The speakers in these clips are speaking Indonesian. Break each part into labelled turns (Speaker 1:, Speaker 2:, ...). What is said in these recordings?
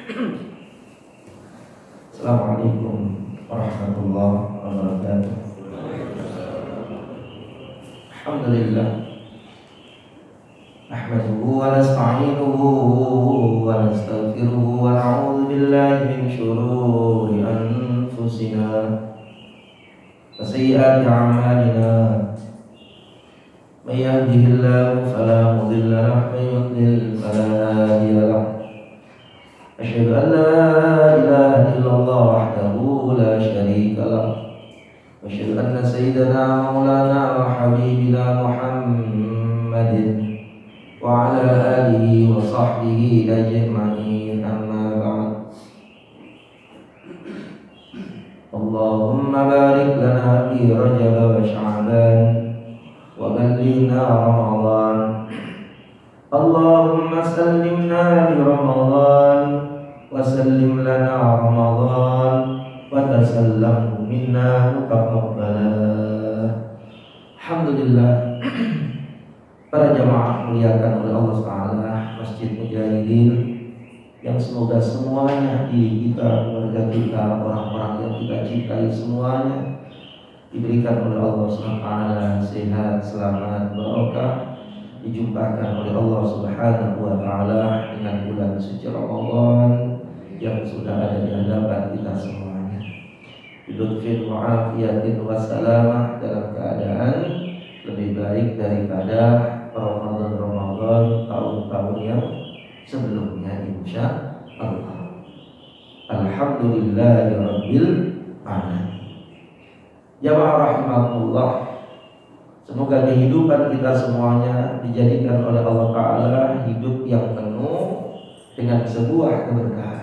Speaker 1: Assalamualaikum warahmatullahi wabarakatuh. Alhamdulillah. Nahmaduhu wa nasta'inuhu wa nastaghfiruhu wa na'udzu billahi min shururi anfusina wa sayyiati a'malina. May yahdihillahu fala mudilla lahu wa may yudlil fala hadiya lahu. Asyhadu an la ilaha illallah wahdahu la syarika lahu. Wa asyhadu anna sayyidana maulana wa habibina Muhammadin wa ala alihi wa sahbihi ajma'in, amma ba'd. Allahumma barik lana fi Rajab wa Sya'ban wa ballighna Ramadan. Allahumma sallimna li Ramadan wa sallim lana Ramadan wa tasallamhu minna taqabbala. Alhamdulillah. Para jamaah muliakan oleh Allah Ta'ala Masjid Mujahidin, yang semoga semuanya di kita, keluarga kita, orang-orang yang kita cintai semuanya diberikan oleh Allah SWT sehat, selamat, barokah, dijumpakan oleh Allah Subhanahu wa Ta'ala dengan bulan suci Ramadan yang sudah ada di hadapan kita semuanya. Bidutfin wa afiyatin wa salamah, dalam keadaan lebih baik daripada Ramadan tahun-tahun yang sebelumnya, insya Allah. Alhamdulillahirabbil alamin. Jamaah rahimakumullah, semoga kehidupan kita semuanya dijadikan oleh Allah Ta'ala hidup yang penuh dengan sebuah keberkahan.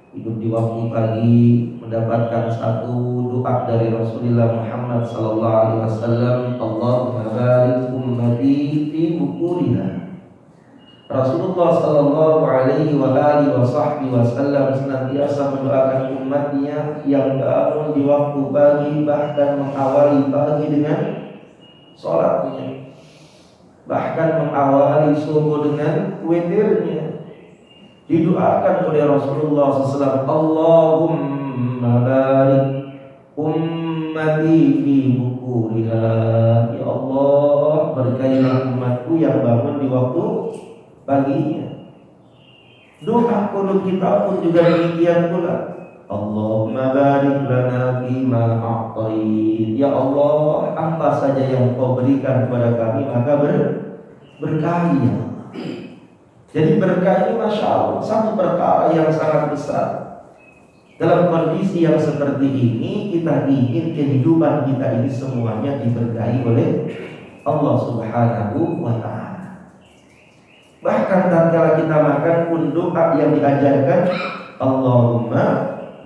Speaker 1: Hidup di waktu pagi mendapatkan satu doa dari Rasulullah Muhammad SAW, Allahumma barik ummati fi bukuriha. Rasulullah SAW senantiasa mendoakan umatnya yang bangun di waktu pagi, bahkan mengawali pagi dengan sholatnya, bahkan mengawali subuh dengan witirnya. Didoakan oleh Rasulullah SAW, Allahumma barik ummati fi bukuriha. Ya Allah, berkailah umatku yang bangun di waktu paginya. Doa qunut kita pun juga demikian pula. Allahumma barik lana fima a'tait. Ya Allah, apa saja yang Kau berikan kepada kami maka berkahi ya Allah. Jadi berkah ini Masya Allah satu perkara yang sangat besar. Dalam kondisi yang seperti ini, kita ingin kehidupan kita ini semuanya diberkahi oleh Allah Subhanahu wa Ta'ala. Bahkan tatkala kita makan pun doa yang diajarkan, Allahumma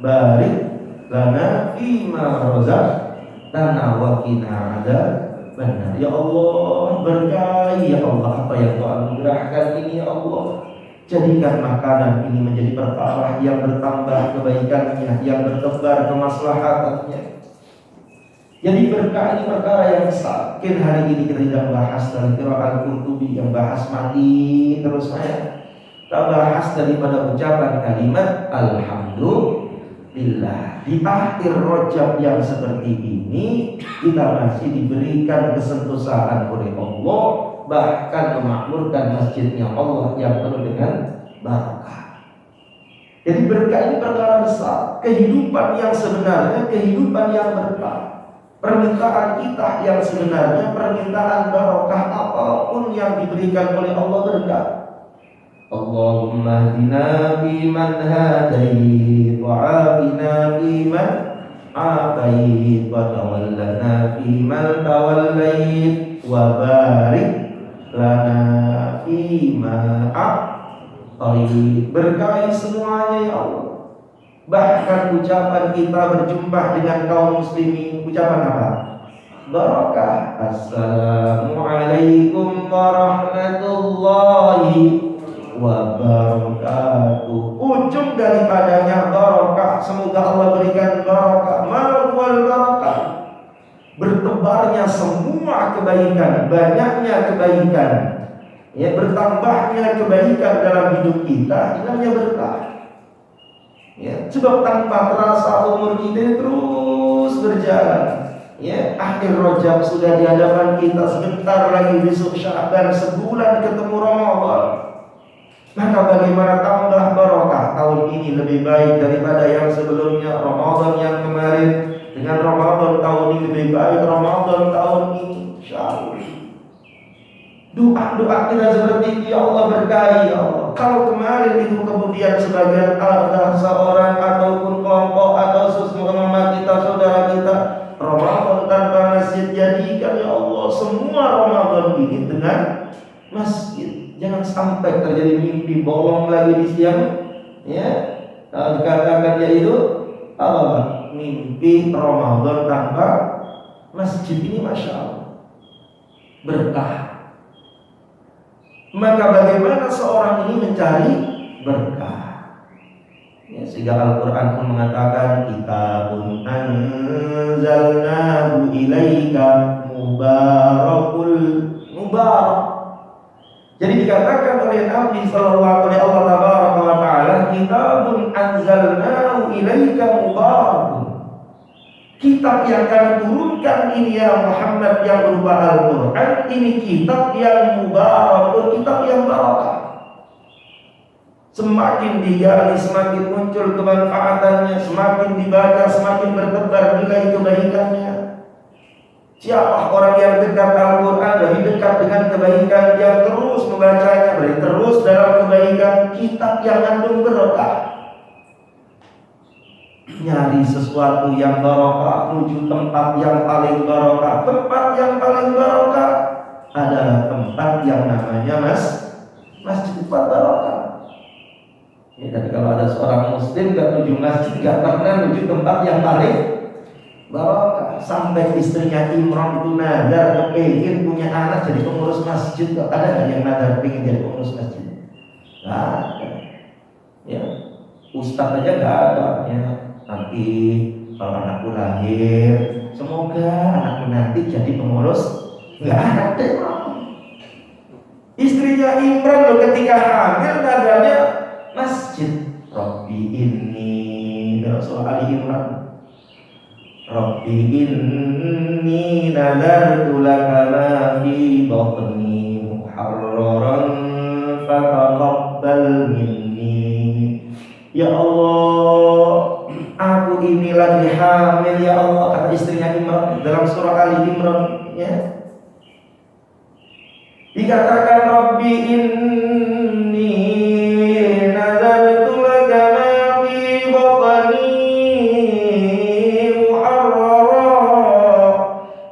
Speaker 1: barik lana fima razaqtana wa qina adzabannar. Ya Allah, berkahi ya Allah apa yang Kau anugerahkan ini ya Allah. Jadikan makanan ini menjadi perkara yang bertambah kebaikannya, yang bertebar kemaslahatannya. Jadi berkah ini perkara yang besar. Mungkin hari ini kita tidak bahas dari qiraat Al-Qurtubi yang bahas mati terus saya. Kita bahas daripada ucapan kalimat Alhamdulillah. Di akhir Rajab yang seperti ini, kita masih diberikan kesentosan oleh Allah, bahkan memakmurkan masjidnya Allah yang penuh dengan barakah. Jadi berkah ini perkara besar. Kehidupan yang sebenarnya, kehidupan yang berkah. Permintaan kita yang sebenarnya, permintaan barokah apapun yang diberikan oleh Allah berkah. Allahumma hdina biman hadait wa afina biman afait wa tawallana biman tawallait wa barik lana fima a'tait. Berkahi semuanya ya Allah. Bahkan ucapan kita berjumpa dengan kaum muslimin, ucapan apa? Barakah. Assalamualaikum warahmatullahi wabarakatuh. Ujung daripadanya barakah. Semoga Allah berikan barakah. Mal barakah. Bertebarnya semua kebaikan, banyaknya kebaikan, ya, bertambahnya kebaikan dalam hidup kita, namanya berkah. Ya, sebab tanpa terasa umur kita terus berjalan. Ya, akhir Rajab sudah di hadapan kita, sebentar lagi besok Sya'ban, sebulan ketemu Ramadan. Maka bagaimana tambah barokah tahun ini lebih baik daripada yang sebelumnya. Ramadan yang kemarin dengan Ramadan tahun ini lebih baik Ramadan tahun ini, insyaallah. Doa-doa kita seperti itu, ya Allah berkahi ya Allah. Kalau kemarin itu kemudian sebagian ada seorang ataupun kelompok atau sesama kita, saudara kita, Ramadan tanpa masjid, jadikan ya Allah semua Ramadan ini dengan masjid. Jangan sampai terjadi mimpi bolong lagi di siang, ya. Dikatakan yaitu apa? Mimpi Ramadan tanpa masjid ini, masya Allah, berkah. Maka bagaimana seorang ini mencari berkah? Ya, sehingga Al-Quran pun mengatakan, kitabun anzalnahu ilaika mubarakul mubarak. Jadi dikatakan oleh Nabi sallallahu alaihi wa ta'ala, kitabun anzalnahu ilaika mubarakun. Kitab yang kami turunkan ini ya Muhammad yang berupa Al-Quran, ini kitab yang mubarakun, kitab yang barakah. Semakin digali semakin muncul kemanfaatannya, semakin dibaca semakin bertebar nilai kebaikannya. Siapa orang yang dekat Al-Quran, lebih dekat dengan kebaikan, yang terus membacanya, berarti terus dalam kebaikan, kitab yang mengandung berkah. Nyari sesuatu yang barokah, menuju tempat yang paling barokah. Tempat yang paling barokah adalah tempat yang namanya masjid, tempat barokah. Ya, dan kalau ada seorang muslim gak menuju masjid, gak pernah menuju tempat yang paling barokah. Sampai istrinya Imran itu nadar pengen punya anak jadi pengurus masjid. Ada gak yang nadar pengen jadi pengurus masjid? Gak ada. Ya, ustaz aja gak ada. Ya, nanti kalau anakku lahir, semoga anakku nanti jadi pengurus. Nggak ada. Istrinya Imran loh ketika hamil nadarnya masjid. Rabbi inni, dalam surah Ali Imran, Rabbi inni nadartu laka ma fi batni muharraran fataqabbal minni. Ya Allah, aku ini lagi hamil ya Allah, kata istrinya Imran dalam surah Ali Imran, ya. Dikatakan Rabbi inni nazartu laka ma fi batni muharrara.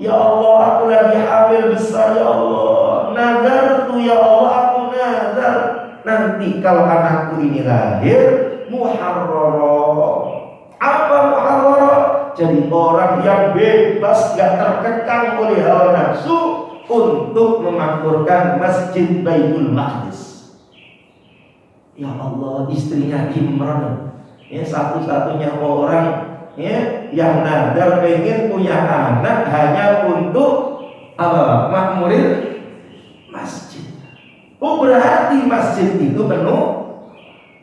Speaker 1: Ya Allah, aku lagi hamil besar ya Allah. Nazartu ya Allah, aku nazar nanti kalau anakku ini lahir muharrara. Apa muharrara? Jadi orang yang bebas, gak terkekang oleh hawa nafsu untuk memakmurkan Masjid Baitul Maqdis. Ya Allah, istrinya Imran, ya, satu-satunya orang, ya, yang nadar pengen punya anak hanya untuk apa? Makmurin masjid. Oh, berarti masjid itu penuh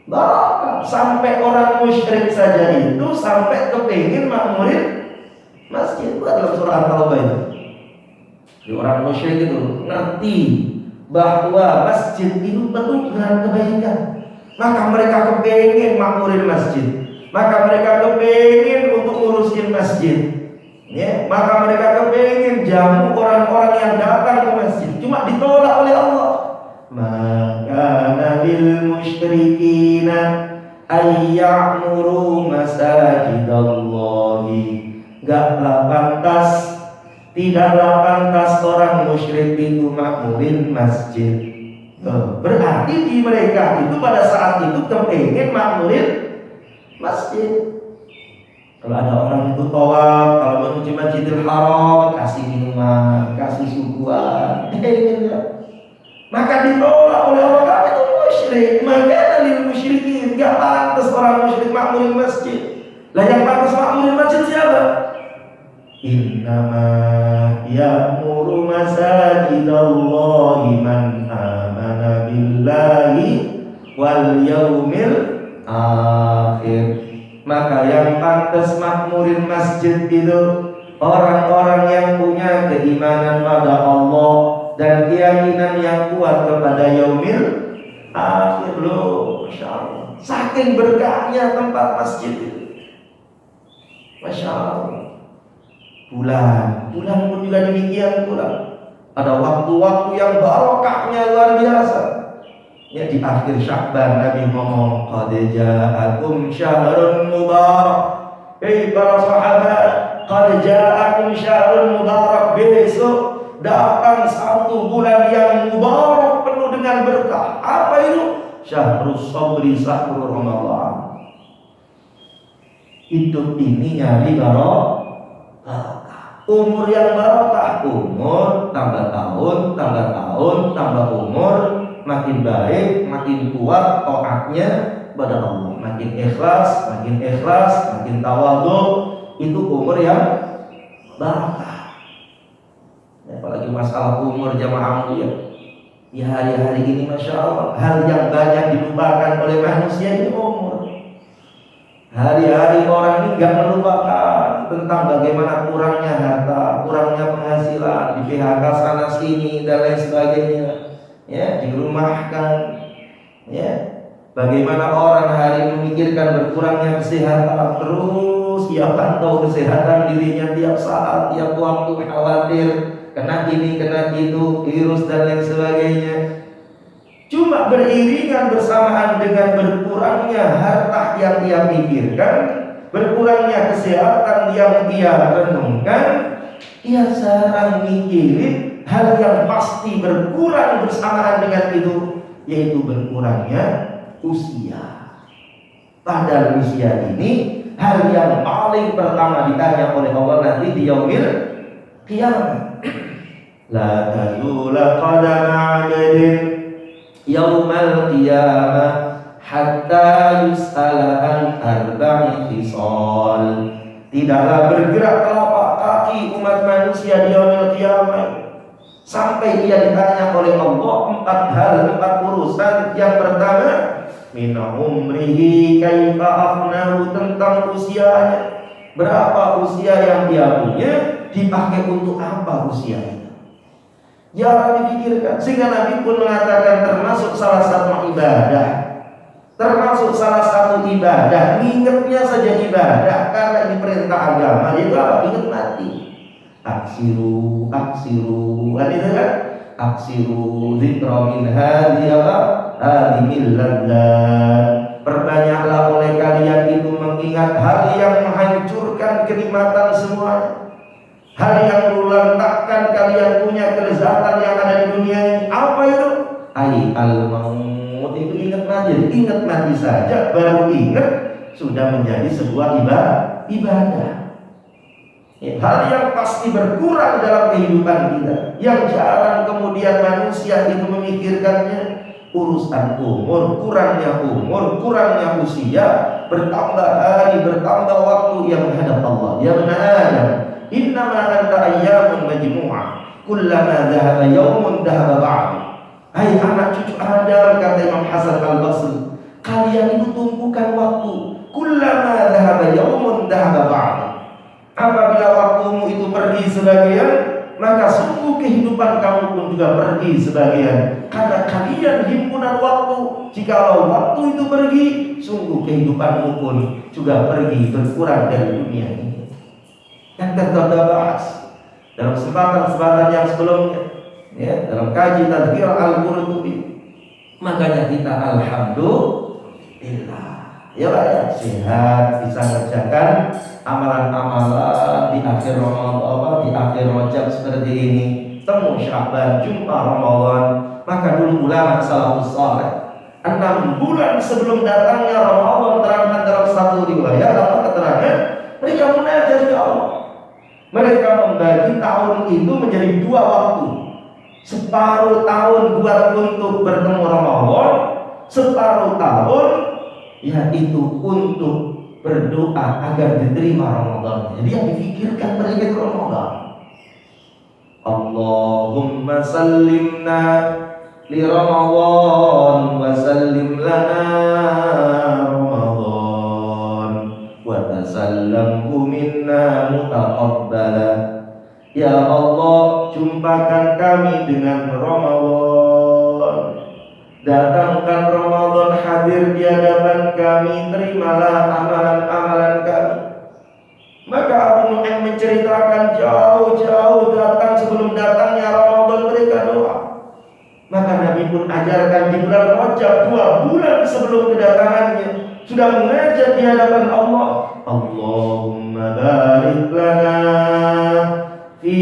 Speaker 1: barakah. Sampai orang musyrik saja itu sampai kepingin makmurin masjid. Itu dalam surah At-Taubah itu. Di orang musyrik itu ngerti bahwa masjid itu penuh dengan kebaikan, maka mereka kepingin makmurin masjid, maka mereka kepingin untuk ngurusin masjid, ya, maka mereka kepingin jamu orang-orang yang datang ke masjid. Cuma ditolak oleh Allah. Maka nabil musyrikina ayya'muru masajidallahi. Gaklah pantas, tidaklah pantas orang musyrik itu makmurin masjid. Berarti di mereka itu pada saat itu kepingin makmurin masjid. Kalau ada orang itu tawaf, kalau menuju Masjidil Haram, kasih minuman, kasih suguhan, maka ditolak oleh orang itu musyrik. Maka dari musyrikin, gak pantas orang musyrik makmurin masjid. Lah yang pantas makmurin masjid siapa? Innama ya'muru masajidallahi man amana billahi wal yaumil akhir. Maka yang pantas makmurin masjid itu orang-orang yang punya keimanan pada Allah dan keyakinan yang kuat kepada yaumil akhir. Loh, Masya Allah, saking berkahnya tempat masjid itu, Masya Allah. Bulan pun juga demikian pula. Ada waktu-waktu yang barokahnya luar biasa. Ya, di akhir Sya'ban Nabi ngomong, qad ja'akum syahrun mubarak. Hei para sahabat, qad ja'akum syahrun mubarak. Besok datang satu bulan yang mubarak, penuh dengan berkah. Apa itu? Syahrus sabri, syahrul Ramadan. Hidup ini nyari barokah. Umur yang barokah, umur tambah tahun, tambah umur, makin baik, makin kuat taatnya pada Allah, makin ikhlas, makin tawadhu. Itu umur yang barokah. Apalagi masalah umur jamaah mulia. Di hari-hari ini Masya Allah, hal yang banyak dilupakan oleh manusia ini umur. Hari-hari orang ini nggak melupakan tentang bagaimana kurangnya harta, kurangnya penghasilan, di PHK sana sini dan lain sebagainya, ya, dirumahkan, ya. Bagaimana orang hari memikirkan berkurangnya kesehatan, terus ia pantau kesehatan dirinya tiap saat, tiap waktu, khawatir kena ini, kena itu, virus dan lain sebagainya. Cuma beriringan bersamaan dengan berkurangnya harta yang ia pikirkan, berkurangnya kesehatan yang ia renungkan, ia jarang mikirin hal yang pasti berkurang bersamaan dengan itu, yaitu berkurangnya usia. Padahal usia ini hal yang paling pertama ditanya oleh Allah nanti di yaumil qiyamah. La tazula qadama 'abdin yaumal qiyamah hatta yus'ala an arba'i khisal. Tidaklah bergerak telapak kaki umat manusia di yaumil qiyamah sampai ia ditanya oleh Allah 4 urusan. Yang pertama, min umrihi kaifa afnahu, tentang usianya. Berapa usia yang dia punya, dipakai untuk apa usianya? Jarang dipikirkan. Sehingga Nabi pun mengatakan termasuk salah satu ibadah, ingatnya saja ibadah, karena ini perintah agama, yaitu apa? Ingat mati. Aksiru, kan itu kan? Aksiru dzikra min hadhi apa? Hadhil ladzat. Perbanyaklah oleh kalian itu mengingat hal yang menghancurkan kenikmatan semuanya, hal yang melantakkan kalian punya kelezatan yang ada di dunia ini. Apa itu? Ai al-maut. Itu ingat mati saja, baru ingat sudah menjadi sebuah ibadah. Hal yang pasti berkurang dalam kehidupan kita, yang jarang kemudian manusia itu memikirkannya. Urusan umur, kurangnya usia, bertambah hari, bertambah waktu yang menghadap Allah. Ya benar Adam, innama anta ayyamun majmu'ah, kullama dhahaba yawmun dhahaba ba'd. Hai anak cucu Adam, kata Imam Hasan al-Basri, kalian itu tumpukan waktu. Kullama dhahaba yawmun dhahaba ba'd. Apabila waktumu itu pergi sebagian, maka sungguh kehidupan kamu pun juga pergi sebagian. Karena kalian himpunan waktu. Jikalau waktu itu pergi, sungguh kehidupanmu pun juga pergi, berkurang dari dunia ini. Yang kita bahas dalam kesempatan yang sebelumnya, ya, dalam kaji Tadhkir Al-Qurtubi. Makanya kita alhamdulillah, ya Pak, ya, sehat, bisa mengerjakan amalan-amalan di akhir Ramadan, di akhir Rajab seperti ini. Temu Sya'ban, jumpa Ramadan. Maka dulu ulama salafus saleh 6 bulan sebelum datangnya Ramadan, terangkan dalam satu riwayat apa keterangan, mereka munajat ke Allah. Mereka membagi tahun itu menjadi 2 waktu. Separuh tahun buat untuk bertemu Ramadan, separuh tahun yaitu untuk berdoa agar diterima Ramadan. Jadi yang difikirkan mereka itu Ramadan. Allahumma sallimna li Ramadan wa sallim lana Ramadan. jumpakan kami dengan Ramadan. Datangkan Ramadan hadir di hadapan kami, terimalah amalan-amalan kami. Maka Abu Nu'aim menceritakan jauh-jauh datang sebelum datangnya Ramadan mereka doa. Maka Nabi pun ajarkan di bulan Rajab 2 bulan sebelum kedatangannya sudah mengajak di hadapan Allah, Allahumma barik lana fi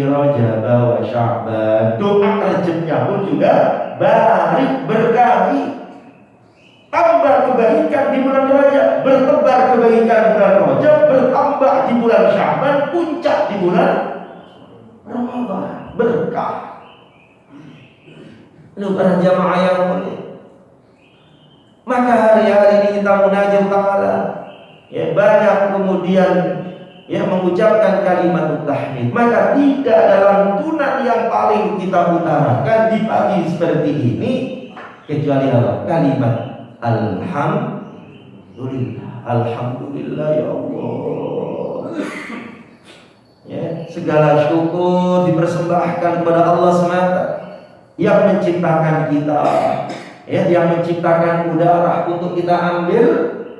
Speaker 1: Rajab wa Sya'ban. Doa Rajabnya pun juga barik, berkahi, tambah kebaikan di bulan Rajab, bertebar kebaikan bulan Rajab, bertambah di bulan Sya'ban, puncak di bulan Ramadan, berkah. Lu para jamaah yang mulia, maka hari-hari ini kita munajat ta'ala, ya, banyak kemudian ya mengucapkan kalimat tahmid. Maka tidak dalam tunan yang paling kita utarakan di pagi seperti ini kecuali apa? Kalimat alhamdulillah. Alhamdulillah ya Allah. Ya, segala syukur dipersembahkan kepada Allah semata yang menciptakan kita, ya, yang menciptakan udara untuk kita ambil,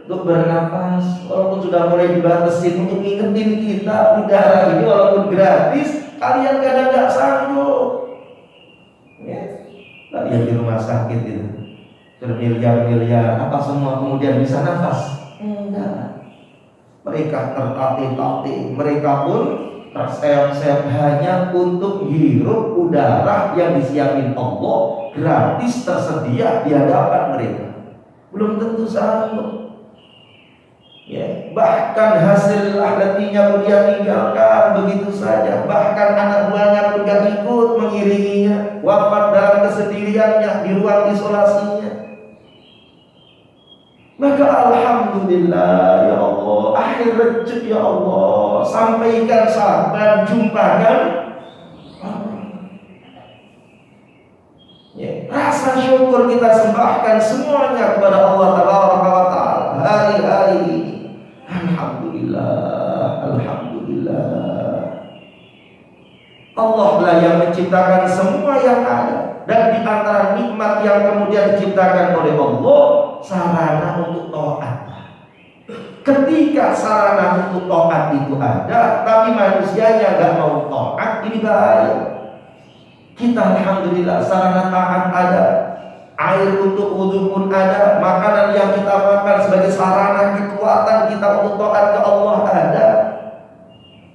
Speaker 1: untuk bernafas. Walaupun sudah mulai dibatasi untuk ngingetin kita udara ini walaupun gratis, kalian kadang nggak sanggup. Ya, kalian di rumah sakit itu bermiliar-miliar, apa semua kemudian bisa nafas? Enggak. Mereka tertatih-tatih, mereka pun terseok-seok hanya untuk hirup udara yang disiapin Allah, gratis tersedia di hadapan mereka. Belum tentu sanggup. Ya, bahkan hasil ahlatinya pun dia tinggalkan begitu saja. Bahkan anak buahnya pun gak ikut mengiringinya, wafat dalam kesendiriannya di ruang isolasinya. Maka alhamdulillah ya Allah, akhir Rajab ya Allah, sampaikan sabar, jumpakan ya, rasa syukur kita sembahkan semuanya kepada Allah Tabaraka wa Ta'ala hari-hari ini. Alhamdulillah, alhamdulillah. Allah lah yang menciptakan semua yang ada, dan di antara nikmat yang kemudian diciptakan oleh Allah, sarana untuk taat. Ketika sarana untuk taat itu ada, tapi manusianya gak mau taat, ini bahaya. Kita alhamdulillah sarana taat ada, air untuk wudhu pun ada, makanan yang kita makan sebagai sarana kekuatan kita untuk taat ke Allah ada.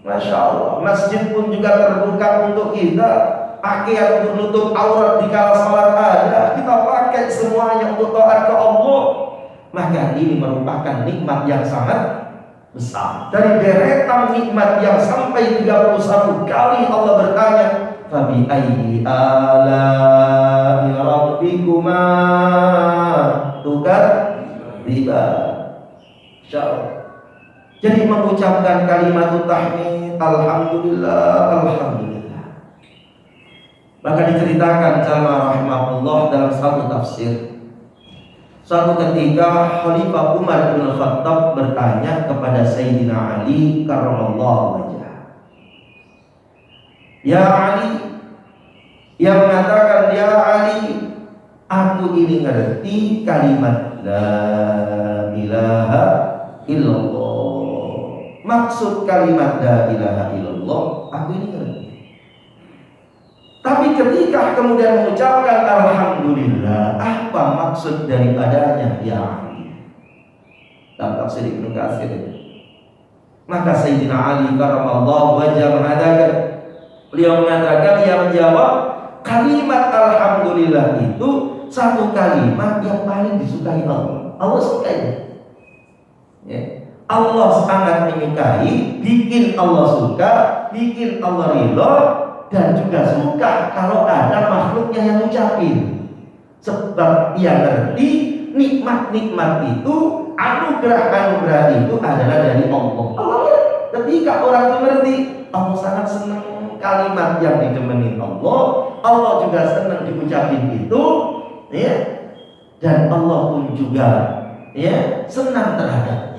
Speaker 1: Masya Allah, masjid pun juga terbuka untuk kita, pakaian untuk nutup aurat di kala salat ada, kita pakai semuanya untuk taat ke Allah. Maka ini merupakan nikmat yang sangat besar. Dari deretan nikmat yang sampai 31 kali Allah bertanya, Fabi ayyi ala'i rabbikuma tukadziban. Insyaallah. Jadi mengucapkan kalimat tahmid, alhamdulillah, alhamdulillah. Maka diceritakan sama rahimahullah dalam satu tafsir, suatu ketika Khalifah Umar bin Khattab bertanya kepada Sayyidina Ali karramallahu wajhah, Ya Ali, yang mengatakan, Ya Ali, aku ini ngerti kalimat la ilaha illallah. Maksud kalimat la ilaha illallah, aku ini ngerti. Tapi ketika kemudian mengucapkan alhamdulillah, apa maksud daripadanya, ya Ali? Dalam tafsir Ibnu Katsir. Maka Sayyidina Ali karramallahu wajhah mengatakan, beliau mengatakan, yang menjawab, kalimat alhamdulillah itu satu kalimat yang paling disukai Allah. Allah sukainya. Ya. Allah sangat menyukai, bikin Allah suka, bikin Allah ridho, dan juga suka kalau ada makhluknya yang ucapin. Sebab dia ngerti nikmat-nikmat itu, anugerah-anugerah itu adalah dari Allah. Ketika orang itu ngerti, Allah sangat senang kalimat yang didemenin Allah, Allah juga senang diucapin itu, ya. Dan Allah pun juga, ya, senang terhadapnya.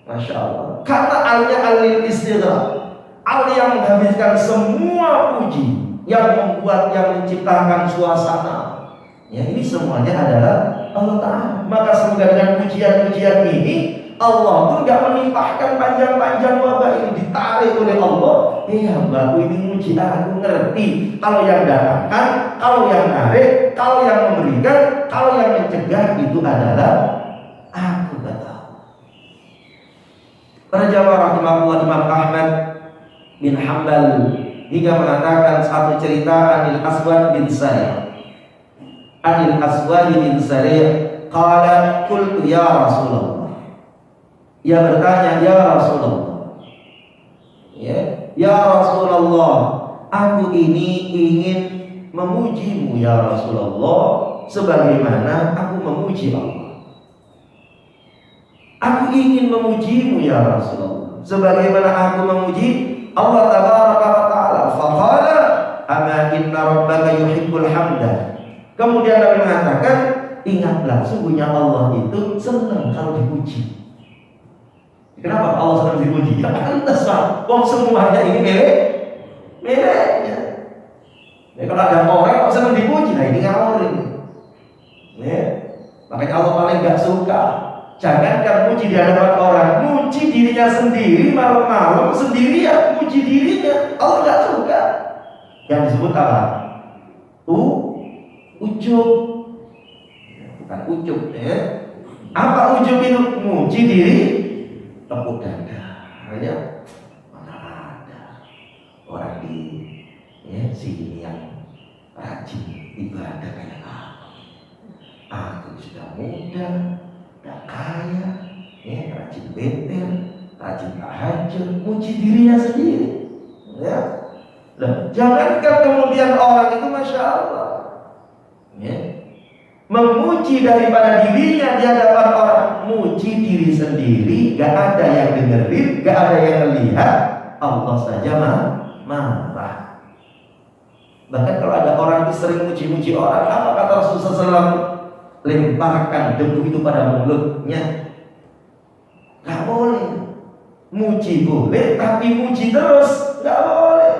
Speaker 1: Masya Allah. Kata alnya alil istighraq, Allah yang menghabiskan semua puji, yang membuat, yang menciptakan suasana. Ya, ini semuanya adalah Allah Ta'ala. Maka semoga dengan pujian-pujian ini Allah pun gak menimpahkan panjang-panjang wabah ini, ditarik oleh Allah. Hambaku ini muji aku, ngerti kalau yang datangkan, kalau yang narik, kalau yang memberikan, kalau yang mencegah itu adalah aku, kata Allah. Para jamaah rahimahullah, Imam Ahmad bin Hanbal hingga mengatakan satu cerita Anil Aswad bin Sari'. Anil Aswad bin Sari' qala qultu ya Rasulullah. Ia bertanya, ya Rasulullah, ya Rasulullah, aku ini ingin memujimu ya Rasulullah sebagaimana aku memuji Allah. Aku ingin memujimu ya Rasulullah sebagaimana aku memuji Allah tabaraka wa ta'ala. Faqala ama inna rabbaka yuhibbul hamda. Kemudian Nabi mengatakan, ingatlah sungguhnya Allah itu senang kalau dipuji. Kenapa Allah senang dipuji? Ya pantas Pak, wong semuanya ini miliknya. Ya, kalau ada orang kok senang dipuji, nah ini ngawur ini. Ya. Makanya Allah paling gak suka. Jangankan muji di hadapan orang, muji dirinya sendiri malam-malam sendirian, muji dirinya Allah gak suka. Yang disebut apa? Ujub. Bukan ujub ya. Apa ujub itu? Muji diri, tepuk dada. Hanya mana ada orang di sini yang rajin ibadah kayak aku sudah muda, udah kaya, rajin betel, rajin tahajud, muji dirinya sendiri. Ya. Jangankan kemudian orang itu masya Allah, memuji daripada dirinya di hadapan orang, muji diri sendiri, gak ada yang dengerin, gak ada yang melihat, Allah saja marah. Bahkan kalau ada orang yang sering muji-muji orang, apa kata Rasulullah SAW? Lemparkan debu itu pada mulutnya. Gak boleh. Muji boleh, tapi muji terus gak boleh.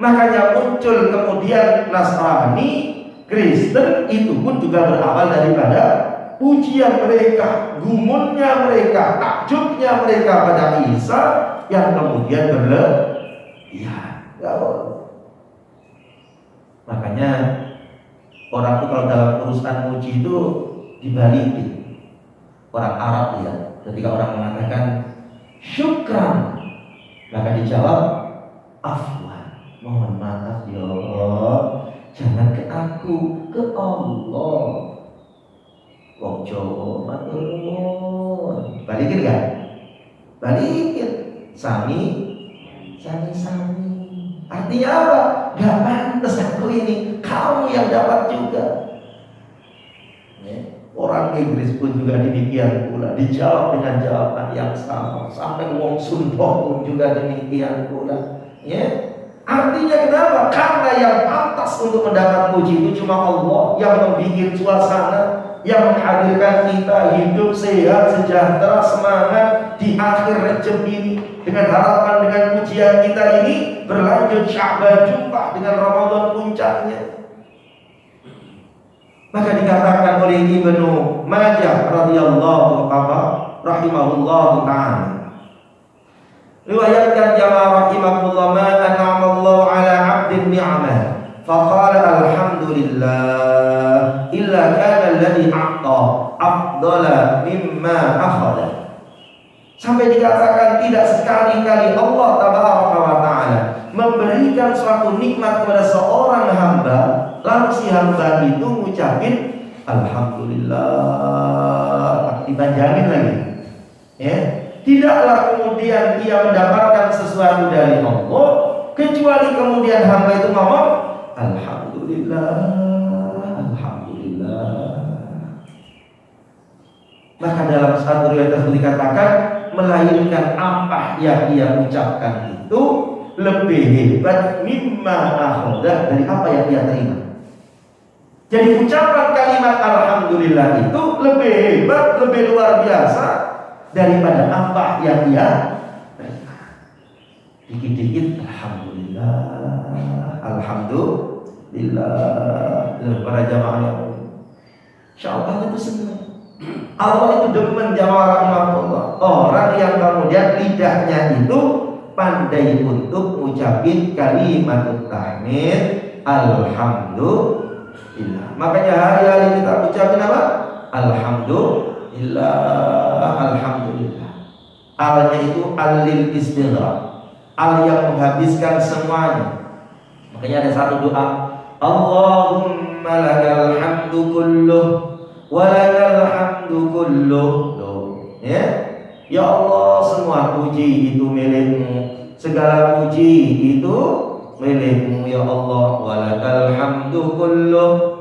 Speaker 1: Makanya muncul kemudian Nasrani, Kristen, itu pun juga berawal daripada pujian mereka, gumunnya mereka, takjubnya mereka pada Isa yang kemudian berlebihan. Gak boleh. Makanya orang itu kalau dalam urusan muji itu dibalikin. Orang Arab ya, ketika orang mengatakan syukran, maka dijawab afwan, mohon maaf ya Allah, jangan ke aku, ke Allah. Wong Jawa matur nuwun. Balikin kan? Balikin. Sami. Artinya apa? Gak pantas aku ini, kamu yang dapat juga. Orang Inggris pun juga demikian pula, dijawab dengan jawaban yang sama. Sampai wong Sunda pun juga demikian pula. Artinya kenapa? Karena yang pantas untuk mendapat puji itu cuma Allah, yang membuat suasana, yang menghadirkan kita hidup sehat, sejahtera, semangat di akhir Rajab ini. Dengan harapan dengan pujian kita ini berlanjut Sya'ban, jumpa dengan Ramadan puncaknya. Maka dikatakan oleh Ibnu Majah radhiyallahu rahimahullahu ta'ala, riwayatkan jamaah rahimahullah, ma an'amallahu ala 'abdin ni'mah faqala alhamdulillah illa kana alladhi a'ta afdala mimma akhadha. Sampai dikatakan tidak sekali-kali Allah tabaraka wa ta'ala memberikan suatu nikmat kepada seorang hamba, lalu si hamba itu ngucapin alhamdulillah, dipanjangin lagi. Tidaklah kemudian ia mendapatkan sesuatu dari Allah kecuali kemudian hamba itu ngomong alhamdulillah, alhamdulillah. Maka dalam satu riwayat tersebut dikatakan, melainkan apa yang ia ucapkan itu lebih hebat mimma akhadha, dari apa yang ia terima. Jadi ucapan kalimat alhamdulillah itu lebih hebat, lebih luar biasa daripada apa yang ia terima. dikit-dikit alhamdulillah, alhamdulillah. Para jamaah yang insyaallah itu senang. Allah itu demen jamaah rahimahullah. Orang yang kemudian lidahnya itu pandai untuk ngucapin kalimat tahmid alhamdulillah. Makanya hari-hari kita ucapin apa? Alhamdulillah, alhamdulillah. Alnya itu alil istighraq, al yang menghabiskan semuanya. Makanya ada satu doa, Allahumma lakal hamdu kulluh wa lakal hamdu kulluh. Ya Allah, semua puji itu milikmu, segala puji itu milikmu ya Allah. Wa lakal hamdu kulluh,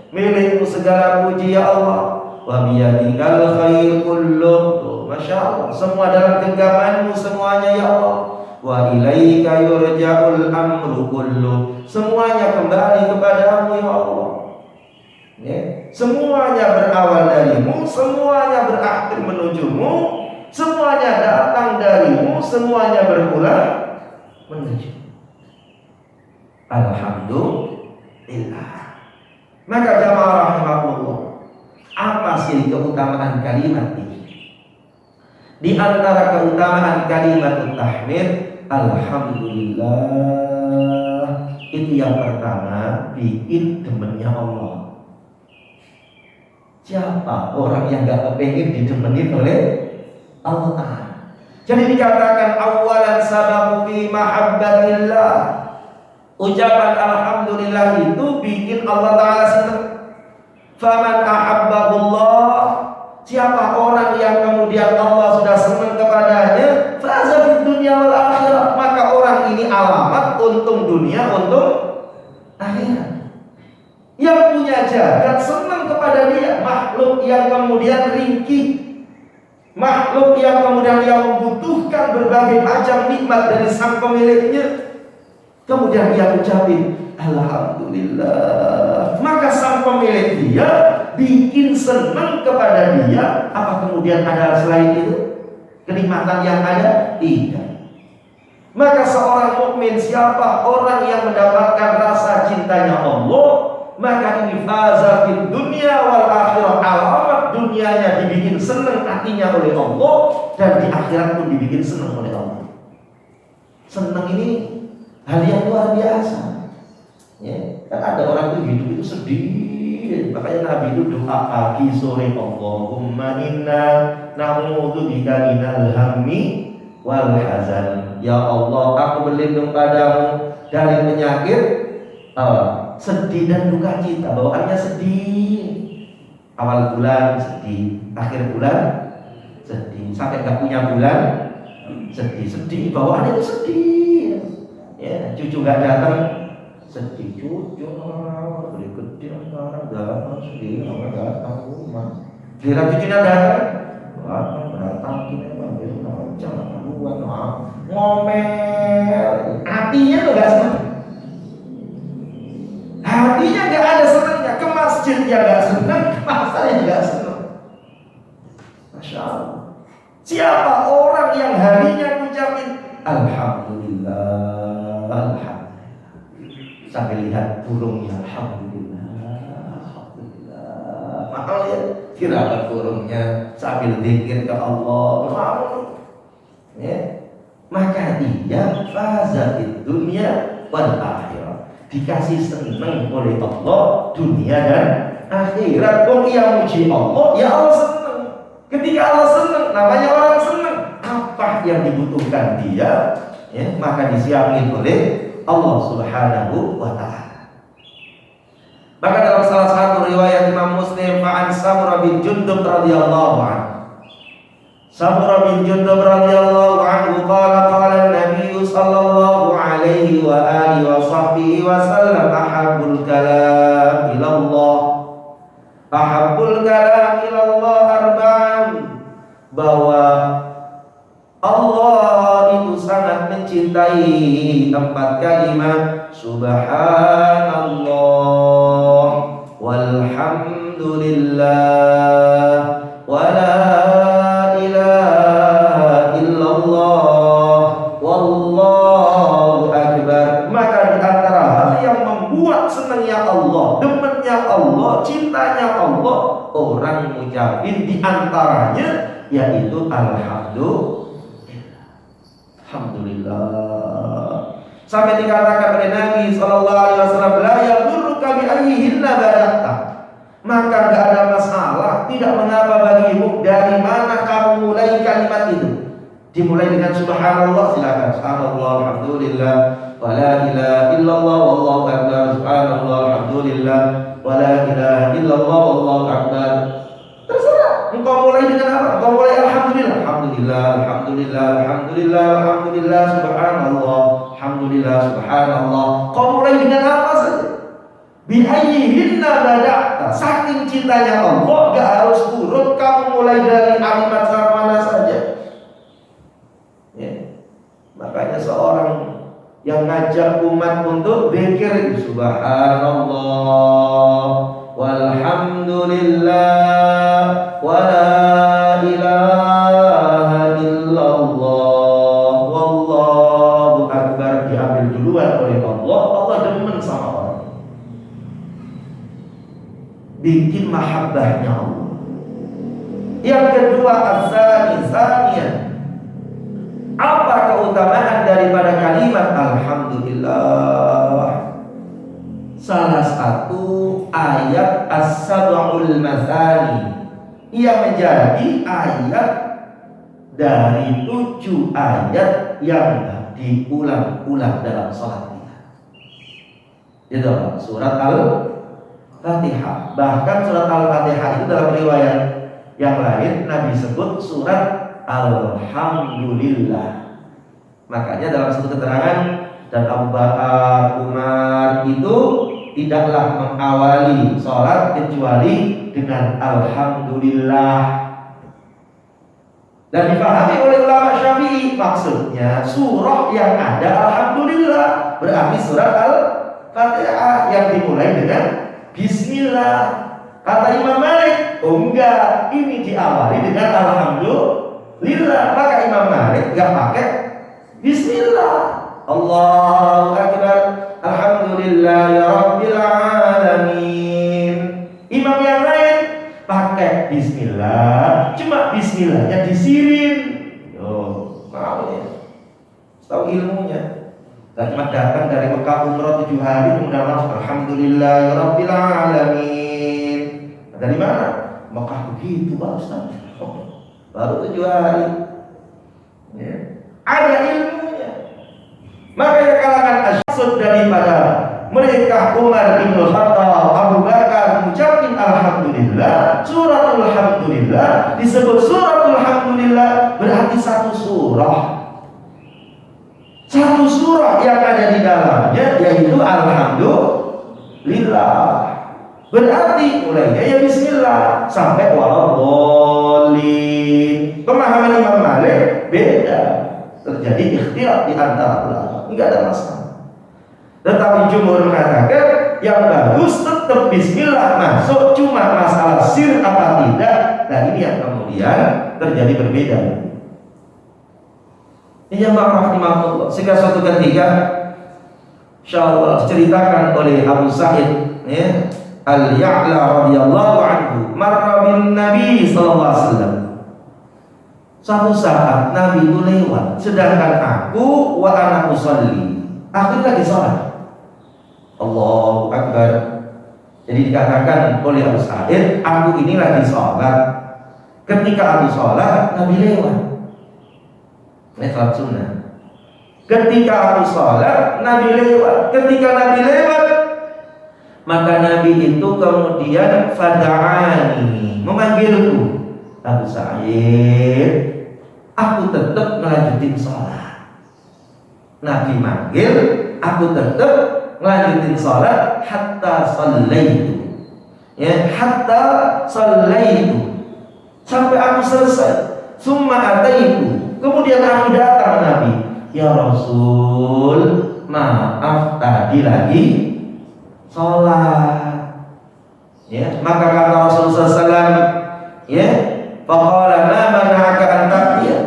Speaker 1: milikmu segala puji ya Allah. Wa biyadikal khair kulluh. Masya Allah, semua dalam genggamanmu semuanya ya Allah. Wa ilaika yurja'ul amru kulluh, semuanya kembali kepadamu ya Allah. Semuanya berawal darimu, semuanya berakhir menujumu, semuanya datang darimu, semuanya berpulang menuju. Alhamdulillah. Maka jamaah rahimahullah, apa sih keutamaan kalimat ini? Di antara keutamaan kalimat tahmid alhamdulillah, itu yang pertama, bikin demennya Allah. Siapa orang yang gak kepengen didemenin oleh Allah Ta'ala? Jadi dikatakan awalan sababu fi mahabbatillah. Ucapan alhamdulillah itu bikin Allah Ta'ala senang. Faman ahabbahullah, siapa orang yang kemudian Allah sudah senang kepadanya, faza fid dunya wal akhirah, maka orang ini alamat untung dunia, untung akhirat. Yang punya jagat senang kepada dia, makhluk yang kemudian ringkih, makhluk yang kemudian dia membutuhkan berbagai macam nikmat dari sang pemiliknya, kemudian dia ucapin alhamdulillah, maka sang pemilik dia bikin senang kepada dia. Apa kemudian ada selain itu kenikmatan yang ada? Tidak. Maka seorang mukmin, siapa orang yang mendapatkan rasa cintanya Allah, maka ini faza fid dunya wal akhirah, alamat dunianya dibikin senang hatinya oleh Allah, dan di akhirat pun dibikin senang oleh Allah. Senang ini hal yang luar biasa. Kan ada orang itu hidup itu sedih, makanya Nabi itu doa pagi sore, Allahumma inna na'udzubika minal hammi wal hazan. Ya Allah, aku berlindung padamu dari penyakit sedih dan duka cita. Bawaannya sedih, awal bulan sedih, akhir bulan sedih, sampai gak punya bulan sedih, bawaannya itu sedih. Cucu gak datang sedih, cucu beli gede sekarang datang sedih, orang datang rumah. Giliran cucunya datang kita panggil jangan buat ngomel, hatinya tuh gak senang. Hatinya gak ada senangnya, ke masjid ya gak senang, ke pasar ya gak senang. Masya Allah. Siapa orang yang harinya mengucapin alhamdulillah, alhamdulillah, sampai lihat burungnya, alhamdulillah, alhamdulillah, mahal ya kirakan burungnya sambil zikir ke Allah, maka dia faza fid dunya wal akhirah, dikasih senang oleh Allah dunia dan akhirat. Kok yang muji Allah, ya Allah senang. Ketika Allah senang, namanya orang senang. Apa yang dibutuhkan dia, maka disiapin oleh Allah Subhanahu wa Ta'ala. Maka dalam salah satu riwayat Imam Muslim, fa'an Samurah bin Jundub radhiyallahu anhu, Samurah bin Jundub radhiyallahu anhu qala Nabi sallallahu alaihi wa alihi wa sahbihi wa sallam, ahabbul kalam ilallah arba'an, bahwa Allah itu sangat mencintai empat kalimat, subhanallah walhamdulillah wa la ilaha illallah wallahu ngucapin di antaranya yaitu alhamdulillah. Sampai dikatakan oleh Nabi sallallahu alaihi wasallam, la yadurruka bi ayyihinna bada'ta. Maka enggak ada masalah, tidak mengapa bagimu dari mana kamu mulai kalimat itu. Dimulai dengan subhanallah, silakan. Subhanallah, alhamdulillah, wa la ilaha illallah, wallahu akbar. Subhanallah, alhamdulillah, wa la ilaha illallah, wallahu akbar. Terserah. Engkau mulai dengan apa? Engkau mulai alhamdulillah, alhamdulillah, alhamdulillah, alhamdulillah, alhamdulillah, subhanallah, alhamdulillah, subhanallah. Kau mulai dengan apa saja? Bi ayyihinna bada'ta. Saking cintanya Allah, gak harus urut, kamu mulai dari kalimat mana saja. Ya. Makanya seorang yang ngajak umat untuk zikir, subhanallah, walhamdulillah, wala ilaha illallah, wallahu akbar, diambil duluan oleh Allah. Allah demen sama orang, bikin mahabbahnya Allah. Yang kedua, as-saniyah, apa keutamaan daripada kalimat alhamdulillah? Salah satu ayat as-sab'ul mathani yang menjadi ayat dari 7 ayat yang diulang-ulang dalam salat kita. Itu surat Al-Fatihah. Bahkan surat Al-Fatihah itu dalam riwayat yang lain Nabi sebut surat alhamdulillah. Makanya dalam satu keterangan, dan Abu Bakar, Umar itu tidaklah mengawali sholat kecuali dengan alhamdulillah. Dan dipahami oleh ulama Syafi'i, maksudnya surah yang ada alhamdulillah, berarti surat Al-Fatihah yang dimulai dengan bismillah. Kata Imam Malik, oh enggak, ini diawali dengan alhamdulillah. Maka Imam Malik enggak pakai bismillah. Allahu akbar, alhamdulillah ya rabbil alamin. Imam yang lain pakai bismillah, cuma bismillahnya disirin. Yo, mau ya, tahu ilmunya. Dan cuma datang dari Mekah umrah 7 hari kemudian langsung alhamdulillah ya rabbil alamin. Dari mana? Mekah begitu Pak Ustaz. Baru 7 hari. Ya. Ada ilmunya. Maka yang kalangan asyad daripada mereka Umar bin Khattab, Abu Bakar mengucapkan alhamdulillah, suratul alhamdulillah disebut suratul alhamdulillah, berarti satu surah yang ada di dalamnya yaitu alhamdulillah. Berarti mulainya ya bismillah sampai waladhdallin. Pemahaman Imam Malik beda, terjadi ikhtilaf di antara ulama. Enggak ada masalah. Tetapi jumhur mengatakan yang bagus tetap bismillah masuk, cuma masalah sir apa tidak. Dan ini yang kemudian terjadi berbeda. Ini yang rahimahullah. Sehingga suatu ketika insyaallah ceritakan oleh Abu Sa'id ya, Al-Ya'la radhiyallahu anhu, marra bin Nabi sallallahu alaihi wasallam. Suatu saat Nabi itu lewat, sedangkan aku wa ana usolli, aku lagi sholat. Allahu akbar. Jadi dikatakan oleh Abu Sa'id, aku ini lagi sholat. Ketika aku sholat, Nabi lewat. Ini sholat sunnah. Ketika aku sholat, Nabi lewat. Ketika Nabi lewat, maka Nabi itu kemudian fada'ani, memanggilku. Abu Sa'id, aku tetap melanjutin sholat. Nabi manggil, aku tetap melanjutin sholat hatta shallaitu. Ya, hatta shallaitu, sampai aku selesai. Summa ataitu, kemudian aku datang Nabi, ya Rasul, maaf tadi lagi sholat. Ya, maka kata Rasulullah SAW, ya, faqala ma mana'aka an taqiyah,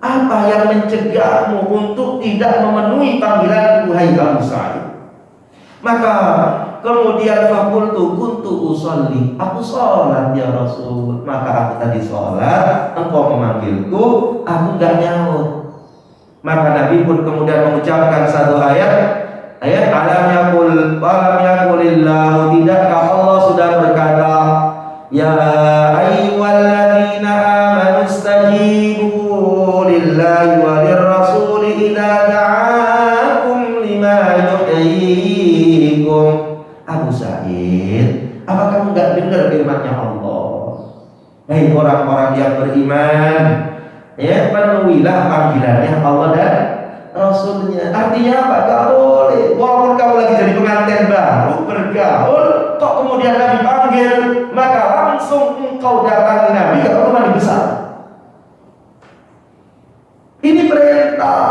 Speaker 1: apa yang mencegahmu untuk tidak memenuhi panggilan wahai Abu Sa'id? Maka Kemudian fakultu kuntu usolli, aku sholat ya Rasul. Maka aku tadi sholat, engkau memanggilku, aku gak nyaut. Maka Nabi pun kemudian mengucapkan satu ayat alam yakulillahu, tidakkah Allah sudah berkata, ya ayyuhalladzina amanu istajibu lillahi walir rasuli idza da'akum lima yuhyikum. Abu Sa'id, apa kamu enggak dengar firman-Nya Allah? Hei orang-orang yang beriman, ya, penuhilah panggilannya Allah dan Rasulnya. Artinya apa? Gak boleh. Walaupun kamu lagi jadi pengantin baru, bergaul, kok kemudian Nabi panggil, maka langsung engkau datangi Nabi, gak perlu mandi besar. Ini perintah.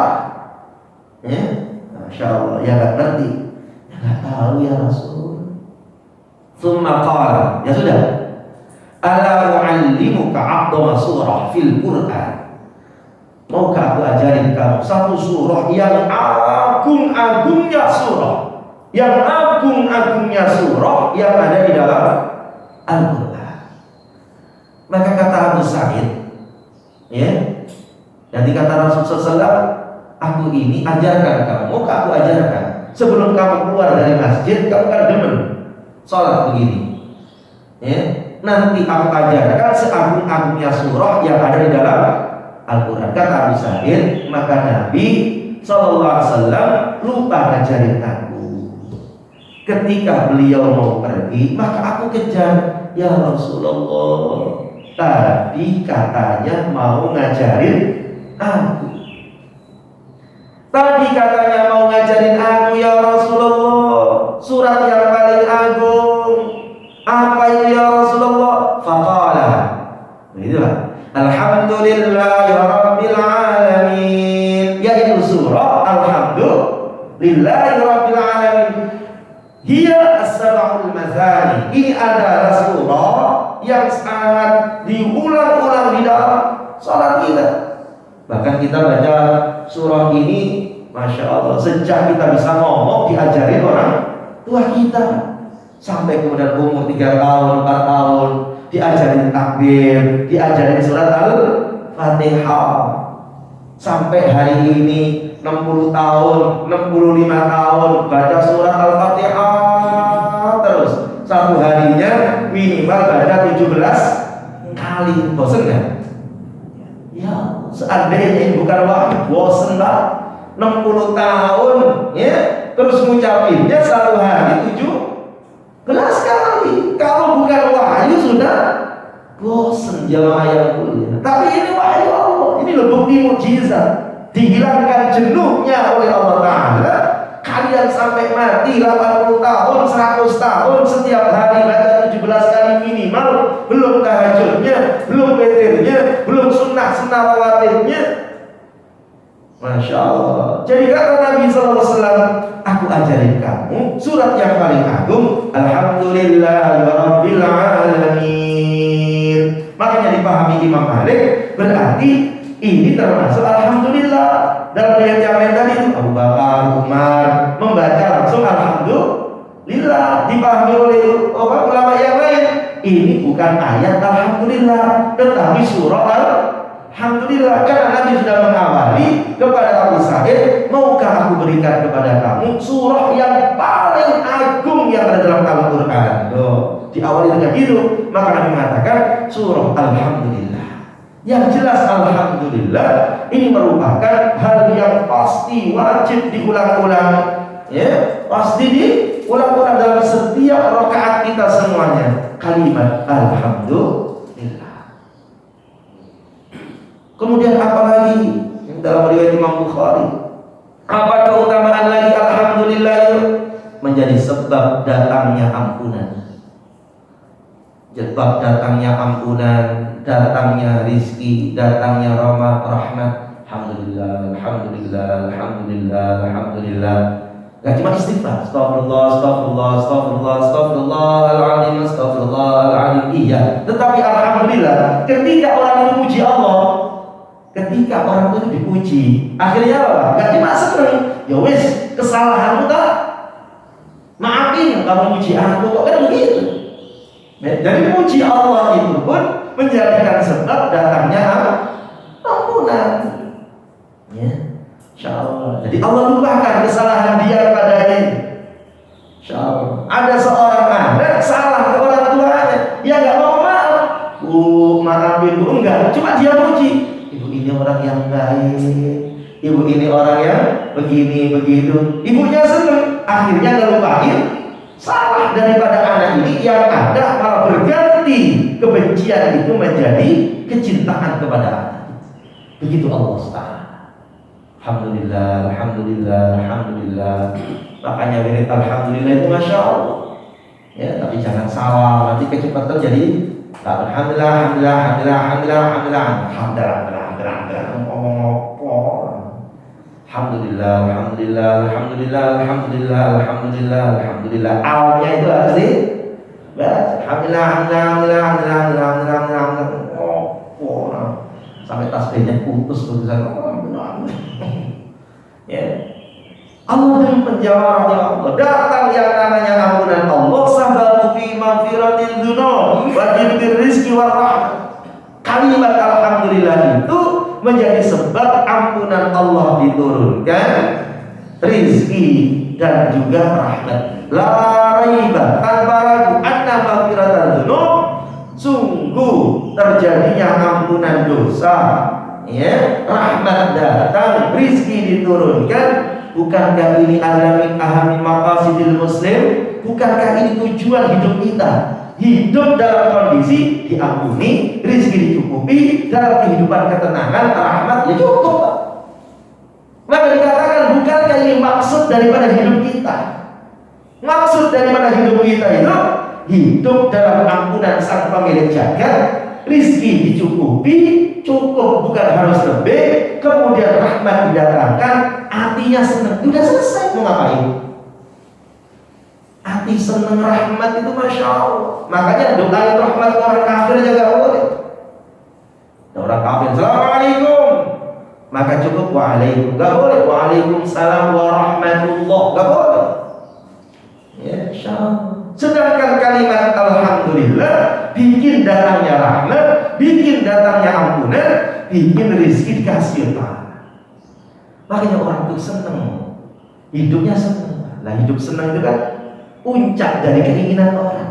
Speaker 1: Ya, Masya Allah. Ya gak ngerti, ya gak tahu ya Rasul. Tsumma qala, ya sudah. Ala u'allimuka 'aqdama surah fil Qur'an. Maukah aku ajarin kamu satu surah yang agung-agungnya surah, yang agung-agungnya surah yang ada di dalam Al-Quran. Maka kata Abu Sa'id, ya, nanti kata Rasulullah SAW, aku ini ajarkan kamu. Maukah aku ajarkan? Sebelum kamu keluar dari masjid, kamu kan demen sholat begini, ya, nanti aku ajarkan seagung-agungnya surah yang ada di dalam Al-Quran. Kata Abu Sa'id, maka Nabi SAW lupa ngajarin aku. Ketika beliau mau pergi, maka aku kejar, ya Rasulullah, tadi katanya mau ngajarin aku. Tadi katanya mau ngajarin aku, ya Rasulullah, surat yang paling agung. Apa itu ya Rasulullah? Faqala, itulah, alhamdulillahi rabbil alamin. Yaitu surah Alhamdulillahi rabbil alamin. Hiya as-sab'ul mathani. Ini adalah surah yang sangat diulang-ulang di dalam salat kita. Bahkan kita baca surah ini, Masya Allah, sejak kita bisa ngomong diajarin orang tua kita. Sampai kemudian umur 3 tahun, 4 tahun, diajarin takbir, diajarin surat Al-Fatihah. Sampai hari ini 60 tahun, 65 tahun baca surat Al-Fatihah terus. Satu harinya minimal baca 17 kali. Bosan kan? Ya, seandainya ini bukan wahyu, bosan lah. 60 tahun, ya, terus ngucapinnya satu hari 17 kali. Kalau bukan wahyu sudah bosan jamaah yang mulia. Tapi ini wahyu Allah. Ini loh bukti mukjizat. Dihilangkan jenuhnya oleh Allah Ta'ala. Kalian sampai mati 80 tahun, 100 tahun, setiap hari baca 17 kali minimal. Belum tahajudnya, belum witirnya, belum sunnah-sunnah rawatibnya. Masya Allah. Jadi kata Nabi SAW, aku ajarin kamu surat yang paling agung, Alhamdulillahirabbil alamin. Makanya dipahami Imam Malik, berarti ini termasuk Alhamdulillah. Dalam ayat yang lain tadi itu Abu Bakar, Umar membaca langsung Alhamdulillah. Dipahami oleh ulama yang lain, ini bukan ayat Alhamdulillah, tetapi surah Alhamdulillah. Karena Nabi sudah mengawali kepada Abu Sa'id, maukah aku berikan kepada kamu surah yang paling agung yang ada dalam Al-Quran. Diawali dengan itu, maka Nabi mengatakan surah Alhamdulillah. Yang jelas Alhamdulillah ini merupakan hal yang pasti wajib diulang-ulang, ya, pasti diulang-ulang dalam setiap rakaat kita semuanya. Kalimat Alhamdulillah. Kemudian apa lagi dalam riwayat Imam Bukhari? Apa keutamaan lagi Alhamdulillah itu? Menjadi sebab datangnya ampunan. Sebab datangnya ampunan, datangnya rizki, datangnya rahmat. Alhamdulillah, Alhamdulillah, Alhamdulillah, Alhamdulillah. Gak cuma istighfar, astagfirullah, astagfirullah, astagfirullah, astagfirullahaladzim, astagfirullahaladzim. Iya, tetapi Alhamdulillah ketika orang itu memuji Allah, ketika orang itu dipuji, akhirnya apa? Gak cuma seneng, ya wis, kesalahanmu tak Maafin, kamu muji aku kok, kan begitu. Jadi muji Allah itu pun menjadikan sebab datangnya ampunan. Ya, insya Allah. Jadi Allah lupakan kesalahan dia kepadanya. Insya Allah. Ada seorang anak salah ke orang tuanya, dia nggak mau maaf. Maafin bu, enggak. Cuma dia muji. Ibu ini orang yang baik. Ibu ini orang yang begini begitu. Ibunya senang. Akhirnya ngelupain salah daripada anak ini, yang ada malah berganti kebencian itu menjadi kecintaan kepada anak. Begitu Allah SWT. Alhamdulillah, alhamdulillah, alhamdulillah. Makanya wirid alhamdulillah itu masya Allah. Ya, tapi jangan salah, nanti kecepatan jadi alhamdulillah, alhamdulillah, alhamdulillah, alhamdulillah, alhamdulillah, alhamdulillah, alhamdulillah, ngomong apa? Alhamdulillah, alhamdulillah, alhamdulillah, alhamdulillah, alhamdulillah, alhamdulillah. Awalnya itu apa sih? Alhamdulillah, alhamdulillah, alhamdulillah, alhamdulillah, alhamdulillah, alhamdulillah. Sampai tasbihnya putus tulisan. Ya. Allah yang menjawab, ya Allah. Datang yang namanya ampunan Allah, sababu fi maghfiratil dzunub wa jibir rizqi war rahmah. Kalimat alhamdulillah itu menjadi sebab ampunan Allah diturunkan, rizki dan juga rahmat. La raiba, tanpa ragu, anna maghfiratal dzunub, sungguh terjadinya ampunan dosa, ya, rahmat datang, rizki diturunkan. Bukankah ini alamin ahami maqasidil muslim? Bukankah ini tujuan hidup kita? Hidup dalam kondisi diampuni, rizki dicukupi, dalam kehidupan ketenangan, rahmat, ya cukup. Maka dikatakan, bukankah ini maksud daripada hidup kita? Maksud daripada hidup kita itu hidup dalam ampunan sang pemilik jagat, rizki dicukupi, cukup, bukan harus lebih, kemudian rahmat didatangkan, hatinya senang, sudah selesai, mau ngapain? Hati senang rahmat itu masya Allah. Makanya doain rahmat orang kafir aja gak boleh. Orang kafir, assalamualaikum, maka cukup waalaikum, gak boleh waalaikumsalam warahmatullah, gak boleh. Ya, insya Allah. Sedangkan kalimat alhamdulillah bikin datangnya rahmat, bikin datangnya ampunan, bikin rezeki dikasih Allah. Makanya orang itu senang, hidupnya senang. Nah, hidup senang itu kan puncak dari keinginan orang.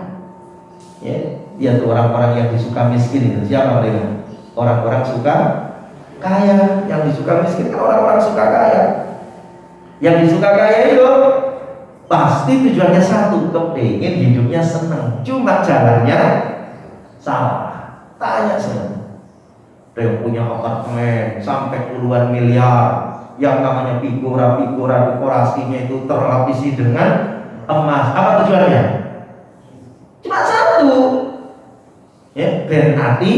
Speaker 1: Ya, dia tuh orang-orang yang disuka miskin itu siapa mereka? Orang-orang suka kaya. Yang disuka miskin kan orang-orang suka kaya. Yang disuka kaya itu pasti tujuannya satu, kepengen hidupnya senang. Cuma jalannya salah. Tanya senang. Dia punya apartemen sampai puluhan miliar, yang namanya figura dekorasinya itu terlapisi dengan emas. Apa tujuannya? Cuma satu, ya, ben hati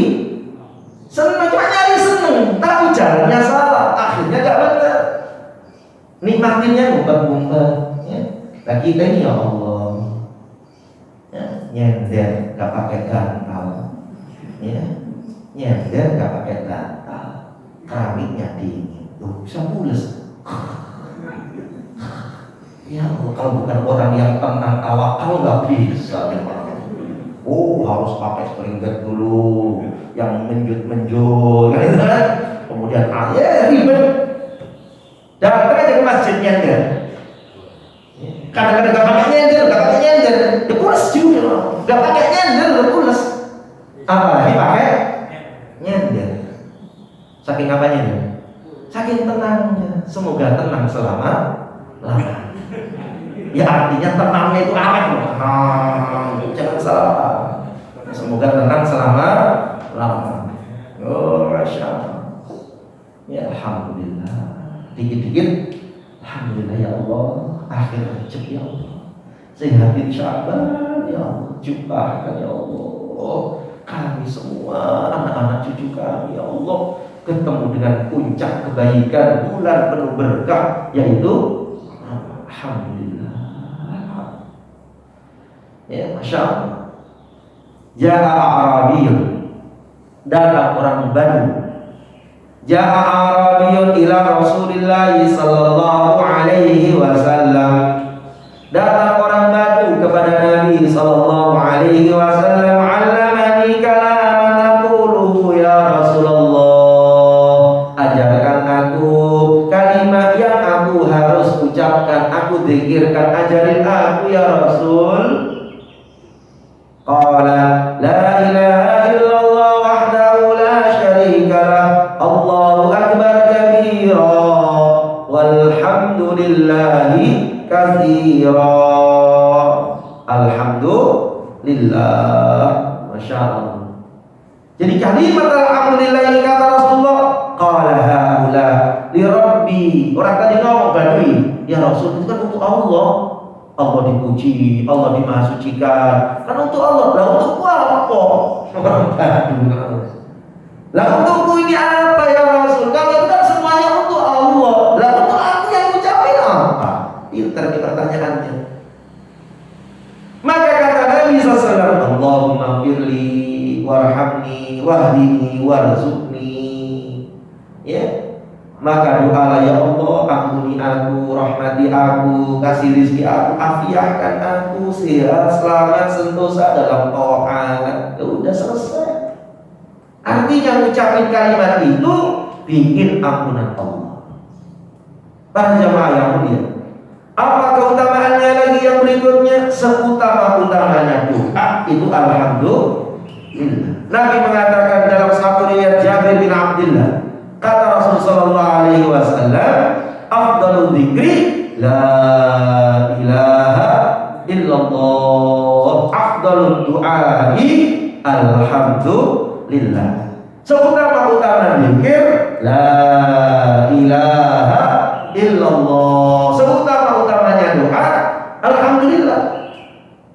Speaker 1: senang, cuma nyari senang, tapi jalannya salah, akhirnya gak benar. Nikmatinnya ngumpet-ngumpet, ya. Nah kita ini ya Allah, ya, nyender gak pakai gantal, ya, nyender gak pakai gantal, keramiknya dingin, bisa pules. Ya Allah, kalau bukan orang yang tenang tawakal nggak bisa. Oh, harus pakai springget dulu, yang menjut-menjut, kan? Kemudian ribet. Datang aja ke masjidnya enggak. Kadang-kadang nggak pakai nyender, ya pules juga. Nggak pakai nyender, udah pules. Apalagi pakai nyender. Saking apanya nih? Saking tenangnya. Semoga tenang selama lama. Ya artinya tenangnya itu apa? Tenang, jangan salah. Semoga tenang selama lama. Oh, masya Allah. Ya alhamdulillah. Dikit-dikit, alhamdulillah ya Allah. Akhir Rajab ya Allah. Sehatin Syaban ya Allah. Jumpakan ya Allah. Kami semua anak-anak cucu kami ya Allah ketemu dengan puncak kebaikan, bulan penuh berkah, yaitu alhamdulillah. Ya, masya Allah. Ja'a Arabiyun, datang orang Badu. Ja'a Arabiyun ila Rasulillah sallallahu alaihi wasallam. Datang orang Badu berkata kepada Nabi sallallahu alaihi wasallam, "'Allamani kalaman aquluhu ya Rasulullah." Ajarkan aku kalimat yang aku harus ucapkan, aku zikirkan, ajarin aku ya Rasul. Qala la ilaha illallah wahdahu la syarika lah, Allahu akbar kabira, walhamdulillahi katsira. Alhamdulillah, masya Allah. Jadi kalimat alhamdulillah ini kata Rasulullah, qala haula li rabbi. Orang tadi ngomong Badui, ya Rasul itu kan untuk Allah. Allah dipuji, Allah dimahasucikan, kan untuk Allah. Lah untukku apa? Lah untukku ini apa ya Rasul? Kalau itu kan semuanya untuk Allah. Lah untuk aku yang ucapin apa? Pintar nih pertanyaannya. Maka kata Nabi SAW, Allahumma firli warhamni wahdini warzuqni. Ya. Maka doalah, ya Allah, ampuni aku, rahmati aku, kasih rizki aku, afiahkan aku, sehat, selamat, sentosa dalam taat. Udah selesai. Artinya ucapin kalimat itu bikin ampunan Allah. Para jamaah yang mulia, apa keutamaannya lagi yang berikutnya? Seutama-utamanya doa itu alhamdulillah. Nabi mengatakan dalam satu riwayat Jabir bin Abdullah, kata Rasul sallallahu alaihi wasallam, afdalul dzikri la ilaha illallah, afdalud du'ai alhamdulillah. Seutama-utama zikir la ilaha illallah, seutama-utamanya doa alhamdulillah.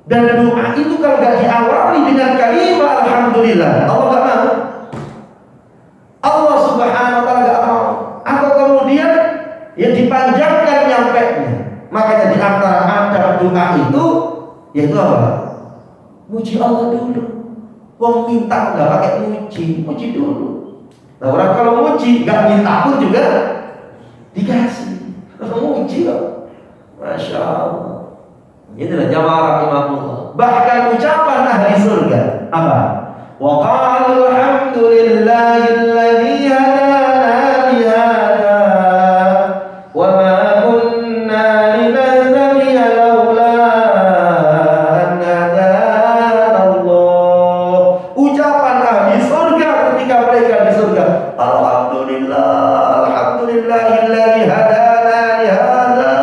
Speaker 1: Dan doa itu kalau gak diawali dengan kalimat alhamdulillah, Allah gak mau. Allah subhanahu wa ta'ala gak mau. Atau kemudian ya dipanjangkan nyampenya. Makanya di antara adab doa itu yaitu apa? Muji Allah dulu. Wong minta gak pakai muji, muji dulu. Nah, orang kalau muji gak minta pun juga dikasih. Kalau muji kok, masya Allah. Inilah jamaah rahimahullah. Bahkan ucapan ahli surga apa? Wa qalu alhamdulillahilladzi hadana li hadza wa ma kunna linahtadiya laula an hadana Allah. Ucapan ahli surga ketika mereka di surga, alhamdulillah, alhamdulillahilladzi hadana li hadza.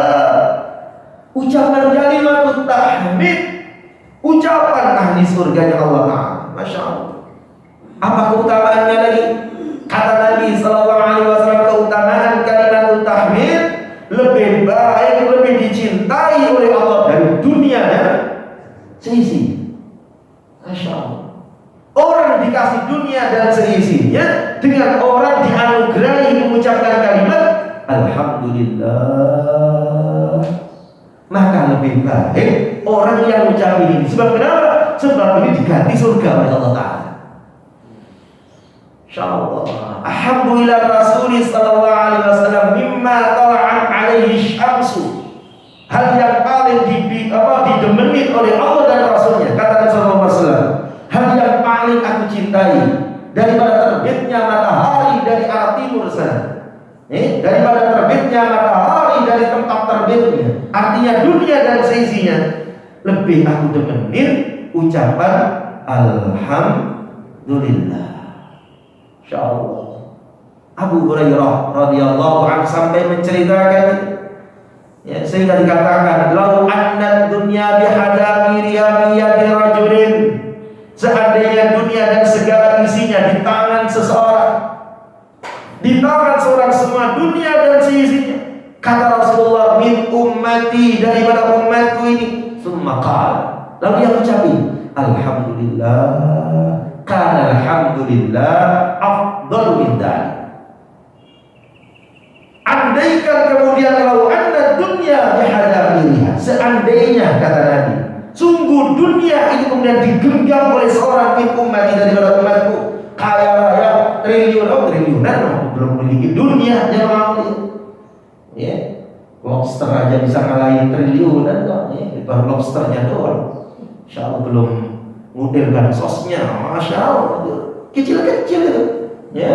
Speaker 1: Ucapan kalimat tahmid, ucapan ahli surganya Allah Ta'ala. Masya Allah. Apa keutamaannya lagi? Kata Nabi sallallahu alaihi wasallam, keutamaan kalimat tahmid lebih baik, lebih dicintai oleh Allah dari dunia dan seisi. Masya Allah. Orang dikasih dunia dan seisinya dengan orang dianugerahi mengucapkan kalimat alhamdulillah, maka lebih baik orang yang ucapin ini. Sebab kenapa? Sebab ini diganti surga oleh Allah Ta'ala. InsyaAllah. Alhamdulillah Rasulullah sallallahu alaihi wasallam mimma tala'an alaihi syamsu. Hal yang paling didemenin oleh Allah dan Rasulnya. Kata Nabi sallallahu alaihi wasallam, hal yang paling aku cintai daripada terbitnya matahari dari arah timur sana, daripada terbitnya matahari dari tempat terbitnya, artinya dunia dan seisinya, lebih aku demenin ucapan alhamdulillah. InsyaAllah. Abu Hurairah radhiyallahu anhu sampai menceritakan, ya, sehingga dikatakan, lau anna dunya bihadamiriha biyadi rajulin, seandainya dunia dan segala isinya di tangan seseorang, di tangan seorang semua dunia dan seisinya, kata Rasulullah, min ummati, daripada umatku ini, summa qala, lalu yang ucapin alhamdulillah, kana alhamdulillah afdalu min dzalik. Andaikan kemudian lau anna dunya bihadamiriha, seandainya kata Nabi, sungguh dunia itu kemudian digenggam oleh seorang min ummati, daripada umatku, kaya raya triliunan belum memiliki dunia, jangan mau ya, monster aja bisa ngalahin triliunan kok, ya. baru lobsternya doang. Insya Allah belum ngutilkan sosnya, masya Allah, kecil-kecil itu, ya,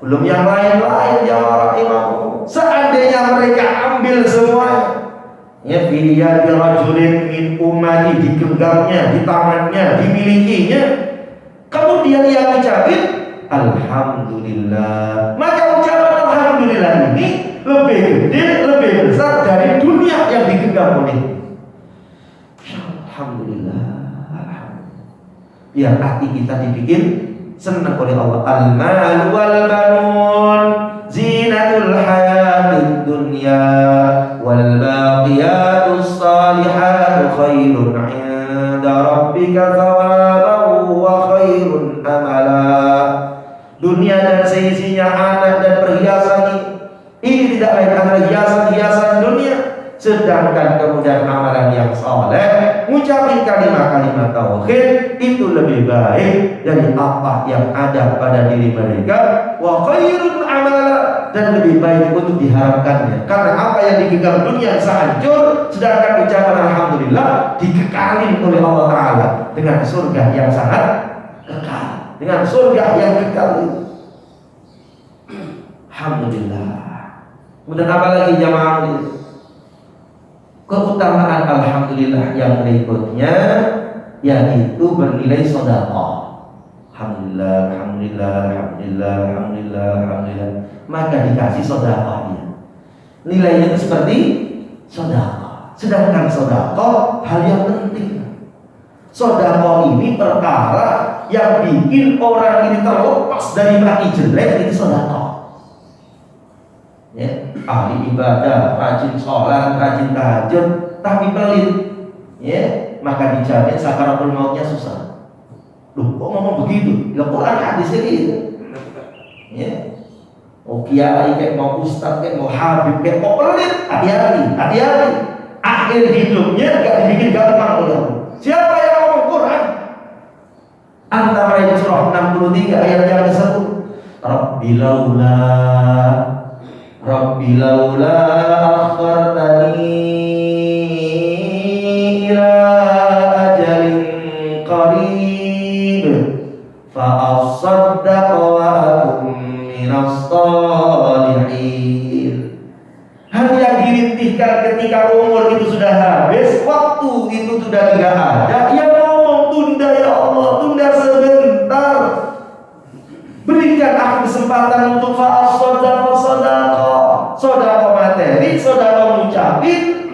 Speaker 1: belum yang lain-lain yang orang imam. Seandainya mereka ambil semuanya, ya, dia dirajulin min ummati, digenggamnya, di tangannya, dimilikinya, kemudian ia ucapin alhamdulillah, maka ucapan alhamdulillah ini lebih gede, lebih besar dari dunia yang digenggam oleh. Alhamdulillah. Biar hati kita dibikin senang oleh Allah. Al-mal wal banun zinatul hayatid dunya wal baqiyatus salihatu khairun 'inda rabbika thawaban wa khairun amala. Dunia dan seisinya, anak dan perhiasan ini tidak lain adalah hiasan-hiasan dunia. Sedangkan kemudian amalan yang saleh, mengucapkan kalimat-kalimat tauhid, itu lebih baik dari apa yang ada pada diri mereka. Wa khairun amala, dan lebih baik untuk diharapkannya. Karena apa yang digenggam dunia bisa hancur, sedangkan ucapan alhamdulillah dikekalin oleh Allah Ta'ala dengan surga yang sangat kekal, dengan surga yang kekal itu. Alhamdulillah. Kemudian apa lagi jamaah? Keutamaan alhamdulillah yang berikutnya yaitu bernilai sedekah. Alhamdulillah, alhamdulillah, alhamdulillah, alhamdulillah, alhamdulillah. Maka dikasih sedekahnya. Nilainya itu seperti sedekah. Sedangkan sedekah hal yang penting. Sedekah ini perkara yang bikin orang ini terlepas dari mati jelek, itu sedekah. Ya, ahli ibadah, rajin sholat, rajin tahajud, tapi pelit, ya, maka dijamin sakaratul mautnya susah. Loh, kok ngomong begitu? Ya, Quran hadisnya gitu. Ya, mau kiai kayak mau ustaz kayak mau habib kayak mau pelit, hati-hati, hati-hati. Akhir hidupnya gak dibikin gampang oleh Allah. Siapa yang ngomong Quran? Antara ayat surah 63 ayat yang ke-1. Rabbi laula akhartani ila ajalin qarib fa asaddaq wa akum minas shalihin. Hal yang dirintihkan ketika umur itu sudah habis, waktu itu sudah tidak ada, yang ngomong tunda ya Allah, tunda sebentar. Berikan aku kesempatan untuk fa'as-sodaqah, sodaqah materi, sodaqah ngucapin,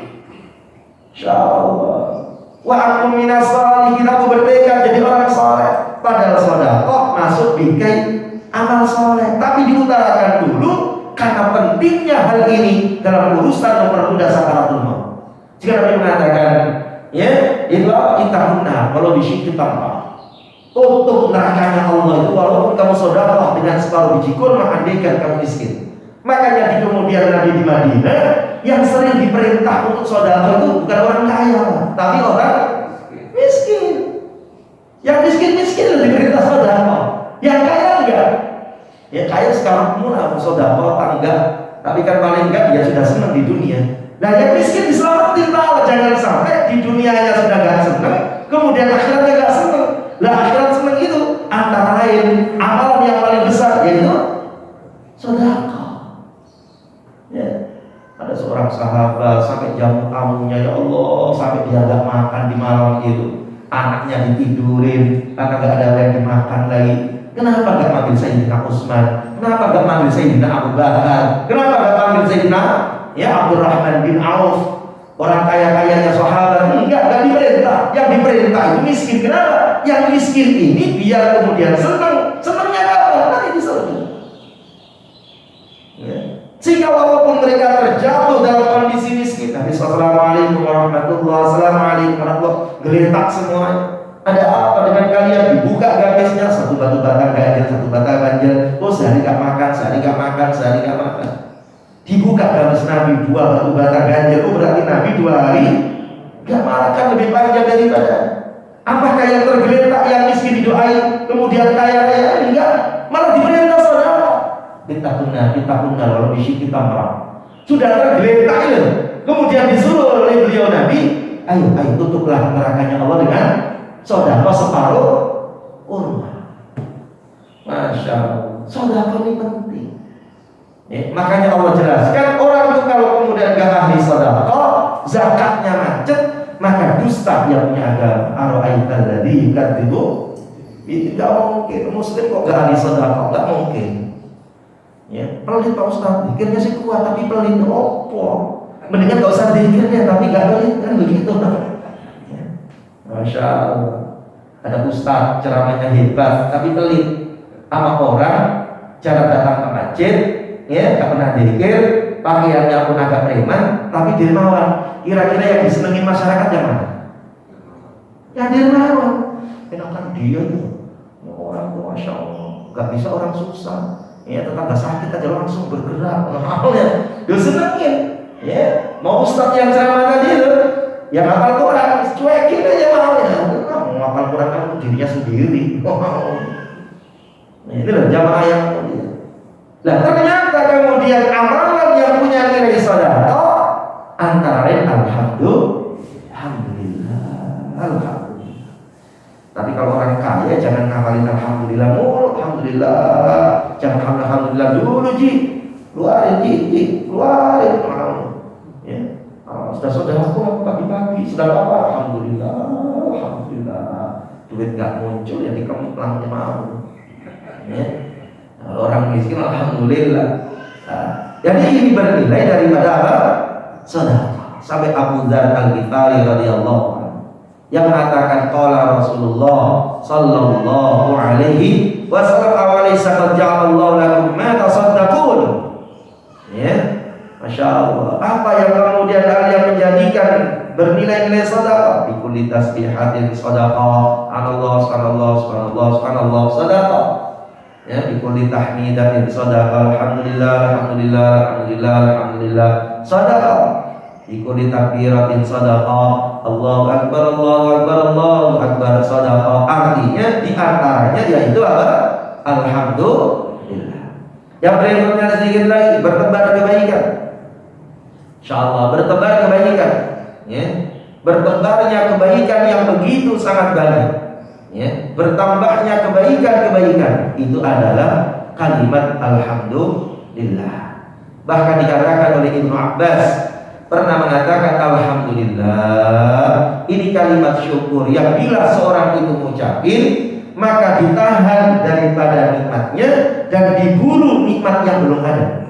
Speaker 1: insyaallah. Wa aku minas shalihin, aku bertekad jadi orang saleh. Padahal sodaqah masuk bingkai amal saleh, tapi diutarakan dulu karena pentingnya hal ini dalam urusan mempermudah sakaratul maut. Jika Nabi mengatakan, ya, itu apa? Intahunna, kalau disyik tambah. Untuk nerakanya Allah itu walaupun kamu sedekah dengan separuh biji kurma, andaikan kamu miskin. Makanya di kemudian Nabi di Madinah yang sering diperintah untuk sedekah itu bukan orang kaya, tapi orang miskin. Yang miskin diperintah sedekah, yang kaya enggak. Ya kaya sekarang murah mau sedekah apa enggak, tapi kan paling enggak dia sudah senang di dunia. Nah yang miskin diselamatin Allah, jangan sampai di dunianya sudah enggak senang, kemudian akhiratnya enggak senang. Lah akhirat senang itu antara lain amalan yang paling besar yaitu sedekah. Ya, ada seorang sahabat sampai jamu tamunya, ya Allah, sampai dia enggak makan di malam itu. Anaknya ditidurin karena enggak ada yang dimakan lagi. Kenapa enggak manggil Sayyidina Utsman? Kenapa enggak manggil Sayyidina Abu Bakar? Kenapa enggak manggil Sayyidina Abdurrahman bin Auf? Orang kaya-kayanya sahabat enggak diperintah. Yang diperintah itu miskin. Kenapa? Yang miskin ini biar kemudian senang. Senangnya apa? Nanti di surga. Ya. Sehingga walaupun mereka terjatuh dalam kondisi miskin, Assalamualaikum warahmatullahi wabarakatuh, geletak semuanya. Ada apa dengan kalian? Dibuka gamisnya, satu batu bata ganjil, satu bata ganjil. Oh sehari gak makan, sehari gak makan, sehari gak makan. Dibuka gamis Nabi, 2 batu bata ganjil. Oh berarti Nabi 2 hari gak makan, lebih panjang daripada. Apakah yang tergeletak yang miskin didoain, kemudian kaya-kaya? Enggak, malah diperintah saudara. Kita kalau bisi kita merah. Sudah tergeletak itu, kemudian disuruh oleh beliau Nabi, ayo tutuplah nerakanya Allah dengan sedekah separuh kurma. Masya Allah, sedekah ini penting. Makanya Allah jelaskan, orang itu kalau kemudian gak ahli sedekah, zakatnya macet, maka dusta yang punya agama. Ara'aital ladzi yukadzibu, itu gak mungkin. Muslim kok gak ahli sedekah, gak mungkin. Pelit Pak Ustaz, pikirnya sih kuat tapi pelit. Opo, mendingan gak usah pikirnya tapi gak pelit, kan begitu. Masya Allah, ada ustaz ceramahnya hebat tapi pelit sama orang, cara datang ke masjid, gak pernah dikir, pakaiannya pun agak preman, tapi dermawan. Kira-kira yang disenangi masyarakat yang mana? Yang dermawan. Enakan dia tuh, orang tuh Masya Allah, gak bisa orang susah. Tetangga sakit aja langsung bergerak. Awalnya, dia senengin. Mau ustaz yang ceramah tadi itu, yang hafal Quran, cuekin aja maunya. Mau hafal Quran kamu dirinya sendiri. Ini loh jamaah yang mulia. Nah ternyata kemudian amalan yang punya nilai sedekah antara lain alhamdulillah. Tapi kalau orang kaya jangan ngafalin alhamdulillah mulu, alhamdulillah. Jangan alhamdulillah dulu Ji. Keluarin Ji, keluarin mau. Sudah aku pagi-pagi sudah apa? Alhamdulillah. Duit gak muncul ya dikemplang mau. Orang miskin alhamdulillah. Jadi ini bernilai daripada apa? Sedekah. Sampai Abu Dzar Al-Ghifari radhiyallahu anhu yang mengatakan qala Rasulullah sallallahu alaihi wasallam awalaysa qad ja'alallahu lakum ma tasaddaqun. Masya Allah. Apa yang kemudian kalian menjadikan bernilai-nilai sedekah? Bikulli tasbihatin sedekah, subhanallah sedekah. Bikulli tahmidatin sedekah, alhamdulillah sedekah. Bikulli takbiratin sedekah, Allahu akbar sedekah. Artinya di antaranya yaitu apa? Alhamdulillah. Yang berikutnya sedikit lagi, bertebar kebaikan. Insyaallah bertebar kebaikan. Bertebarnya kebaikan yang begitu sangat banyak. Bertambahnya kebaikan itu adalah kalimat alhamdulillah. Bahkan dikatakan oleh Ibnu Abbas pernah mengatakan alhamdulillah ini kalimat syukur yang bila seorang itu mengucapin maka ditahan daripada nikmatnya dan diburu nikmat yang belum ada.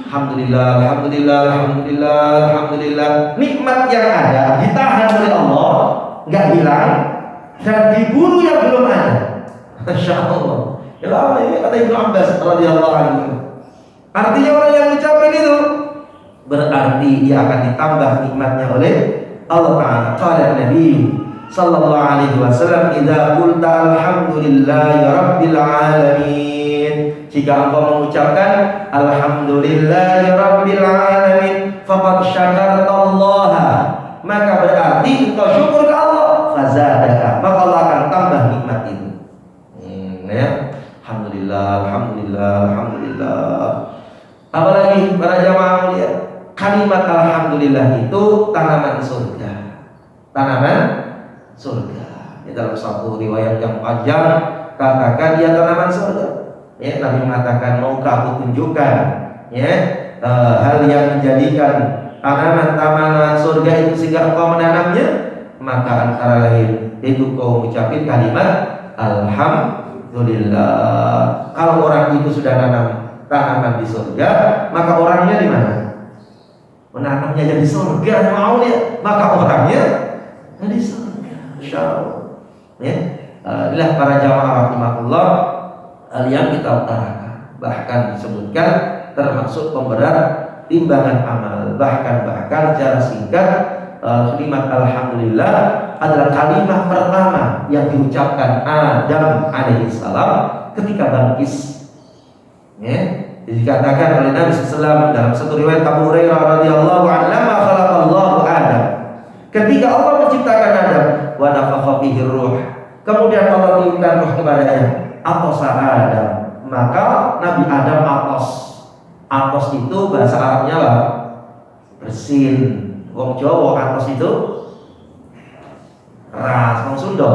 Speaker 1: Alhamdulillah. Nikmat yang ada ditahan oleh Allah, nggak hilang, dan diburu yang belum ada. Masya Allah. Ini kata Ibnu Abbas radhiyallahu anhu. Artinya orang yang mengucapkan itu berarti dia akan ditambah nikmatnya oleh Allah Taala. Qala Nabi sallallahu alaihi wasallam, "Idza qulta alhamdulillahi rabbil alamin." Jika engkau mengucapkan alhamdulillahi rabbil alamin, faqad syakartallaha, maka berarti engkau syukur ke Allah, fazadaka, maka Allah akan tambah nikmat itu. Alhamdulillah. Apalagi para jamaah mulia, kalimat alhamdulillah itu tanaman surga. Dalam satu riwayat yang panjang katakan dia tanaman surga. Nabi mengatakan, maukah aku tunjukkan hal yang menjadikan tanaman surga itu sehingga engkau menanamnya? Maka antara lain itu kau mengucapkan kalimat alhamdulillah. Kalau orang itu sudah nanam tanaman di surga, maka orangnya di mana? Menanamnya jadi surga, mau dia, maka orangnya di surga. Insyaallah. Inilah para jamaah rahimahullah yang kita utarakan. Bahkan disebutkan termasuk pemberat timbangan amal. Bahkan secara singkat kalimat alhamdulillah adalah kalimat pertama yang diucapkan Adam alaihissalam ketika bangkis. Dikatakan oleh Nabi SAW dalam satu riwayat Abu Hurairah radhiyallahu anhu, "Lama khalaqallahu Adam." Ketika Allah menciptakan Adam, wa nafakha fihi ruh. Kemudian Allah tiupkan ruh kepadanya. Atosa Adam, maka Nabi Adam atos. Atos itu bahasa Arabnya apa? Bersin. Wong Jawa atos itu ras, wong Sunda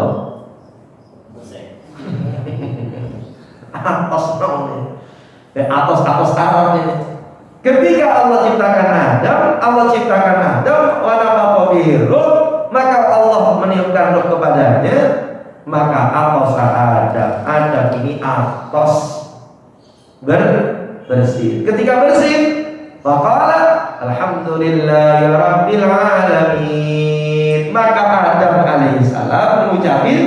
Speaker 1: atos namanya. Atos Arab ini. Ketika Allah ciptakan Adam, wa nafakha fihi ruh, maka Allah meniupkan roh kepadanya, maka atos Adam ini atos bersih. Ketika bersih, faqala alhamdulillahi rabbil alamin. Maka Adam alaihissalam mengucapin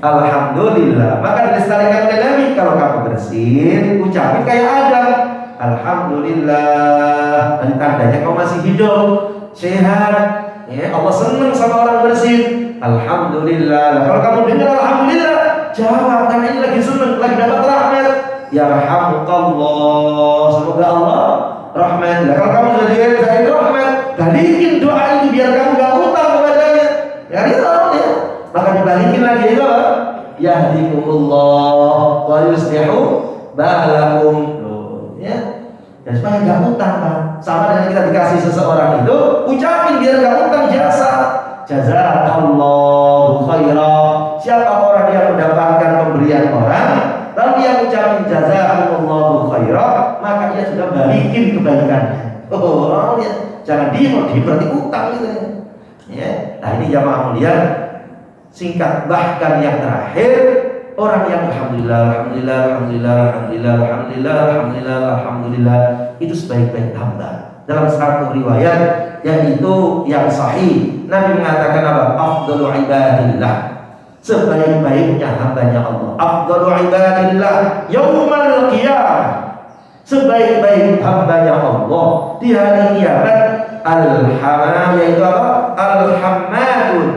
Speaker 1: alhamdulillah. Maka dilestarikan oleh Nabi, kalau kamu bersih, ucapin kayak Adam, alhamdulillah. Dan tandanya kau masih hidup, sehat. Ya, Allah senang sama orang bersih. Alhamdulillah. Kalau kamu dengar alhamdulillah, jawab, karena ini lagi senang, lagi dapat rahmat. Yarhamukallah, semoga Allah rahmat. Kalau kamu sudah diberi rahmat, balikin doa itu biar kamu gak utang kepadanya. Ya itu ya. Maka dibalikin lagi itu apa? Yahdikumullah wa yuslihu balakum. Ya. Dan supaya gak utang, Pak. Sama dengan kita dikasih seseorang itu, ucapin biar gak utang jasa. Jazakallahu khairan. Siapa orang yang mendapatkan pemberian orang, lalu dia ucapin jazakumullahu khairan, maka dia sudah balikin kebaikannya. Oh, ya. Jangan berarti utang gitu ya. Ya. Nah, ini jamaah mulia, singkat bahkan yang terakhir, orang yang alhamdulillah itu sebaik-baik hamba. Dalam satu riwayat yaitu yang sahih, Nabi mengatakan apa? Afdalu ibadillah, sebaik-baiknya hambanya Allah. Afdalu ibadillah yaumal qiyamah, sebaik-baik hambanya Allah di hari kiamat. Yaitu apa? Alhammadun.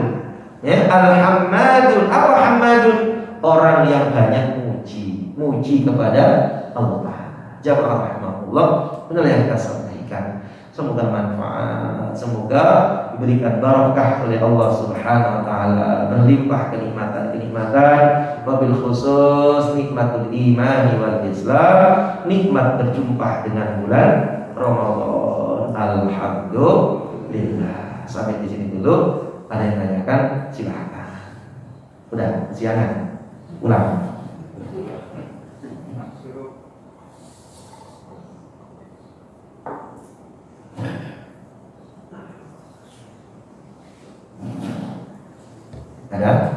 Speaker 1: Ya, alhammadun. Apa hammadun? Orang yang banyak muji kepada Allah. Jamaah rahmatullah, benar yang kita sampaikan. Semoga manfaat, semoga diberikan barakah oleh Allah Subhanahu wa taala, berlimpah kenikmatan-kenikmatan, wabil khusus nikmatul iman wal Islam, nikmat berjumpa dengan bulan Ramadan. Alhamdulillah. Sampai di sini dulu. Ada yang tanyakan, silakan. Udah, kesiangan. Ulang. Ada?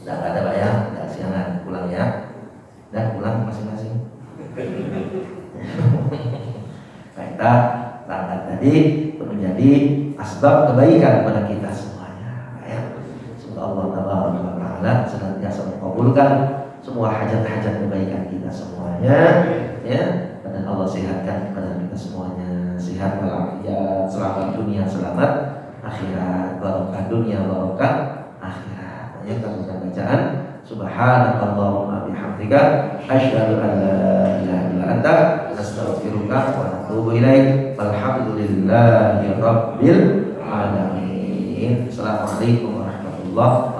Speaker 1: Udah ada Pak ya? Udah siangan, pulang ya. Dan pulang masing-masing. Kita langkah tadi menjadi asbab kebaikan pada kita semuanya. Ya. Semoga Allah Taala senantiasa mengabulkan semua hajat-hajat kebaikan kita semuanya. Ya. Dan Allah sehatkan kepada kita semuanya, sehat walafiat, selamat dunia, selamat akhirat, barokah dunia, barokah akhirat. Yang kita bacaan subhanakallahumma bihamdika asyhadu an la ilaha illa anta astaghfiruka wa atubu ilaik. Walhamdulillahi rabbil alamin. Assalamualaikum warahmatullahi wabarakatuh.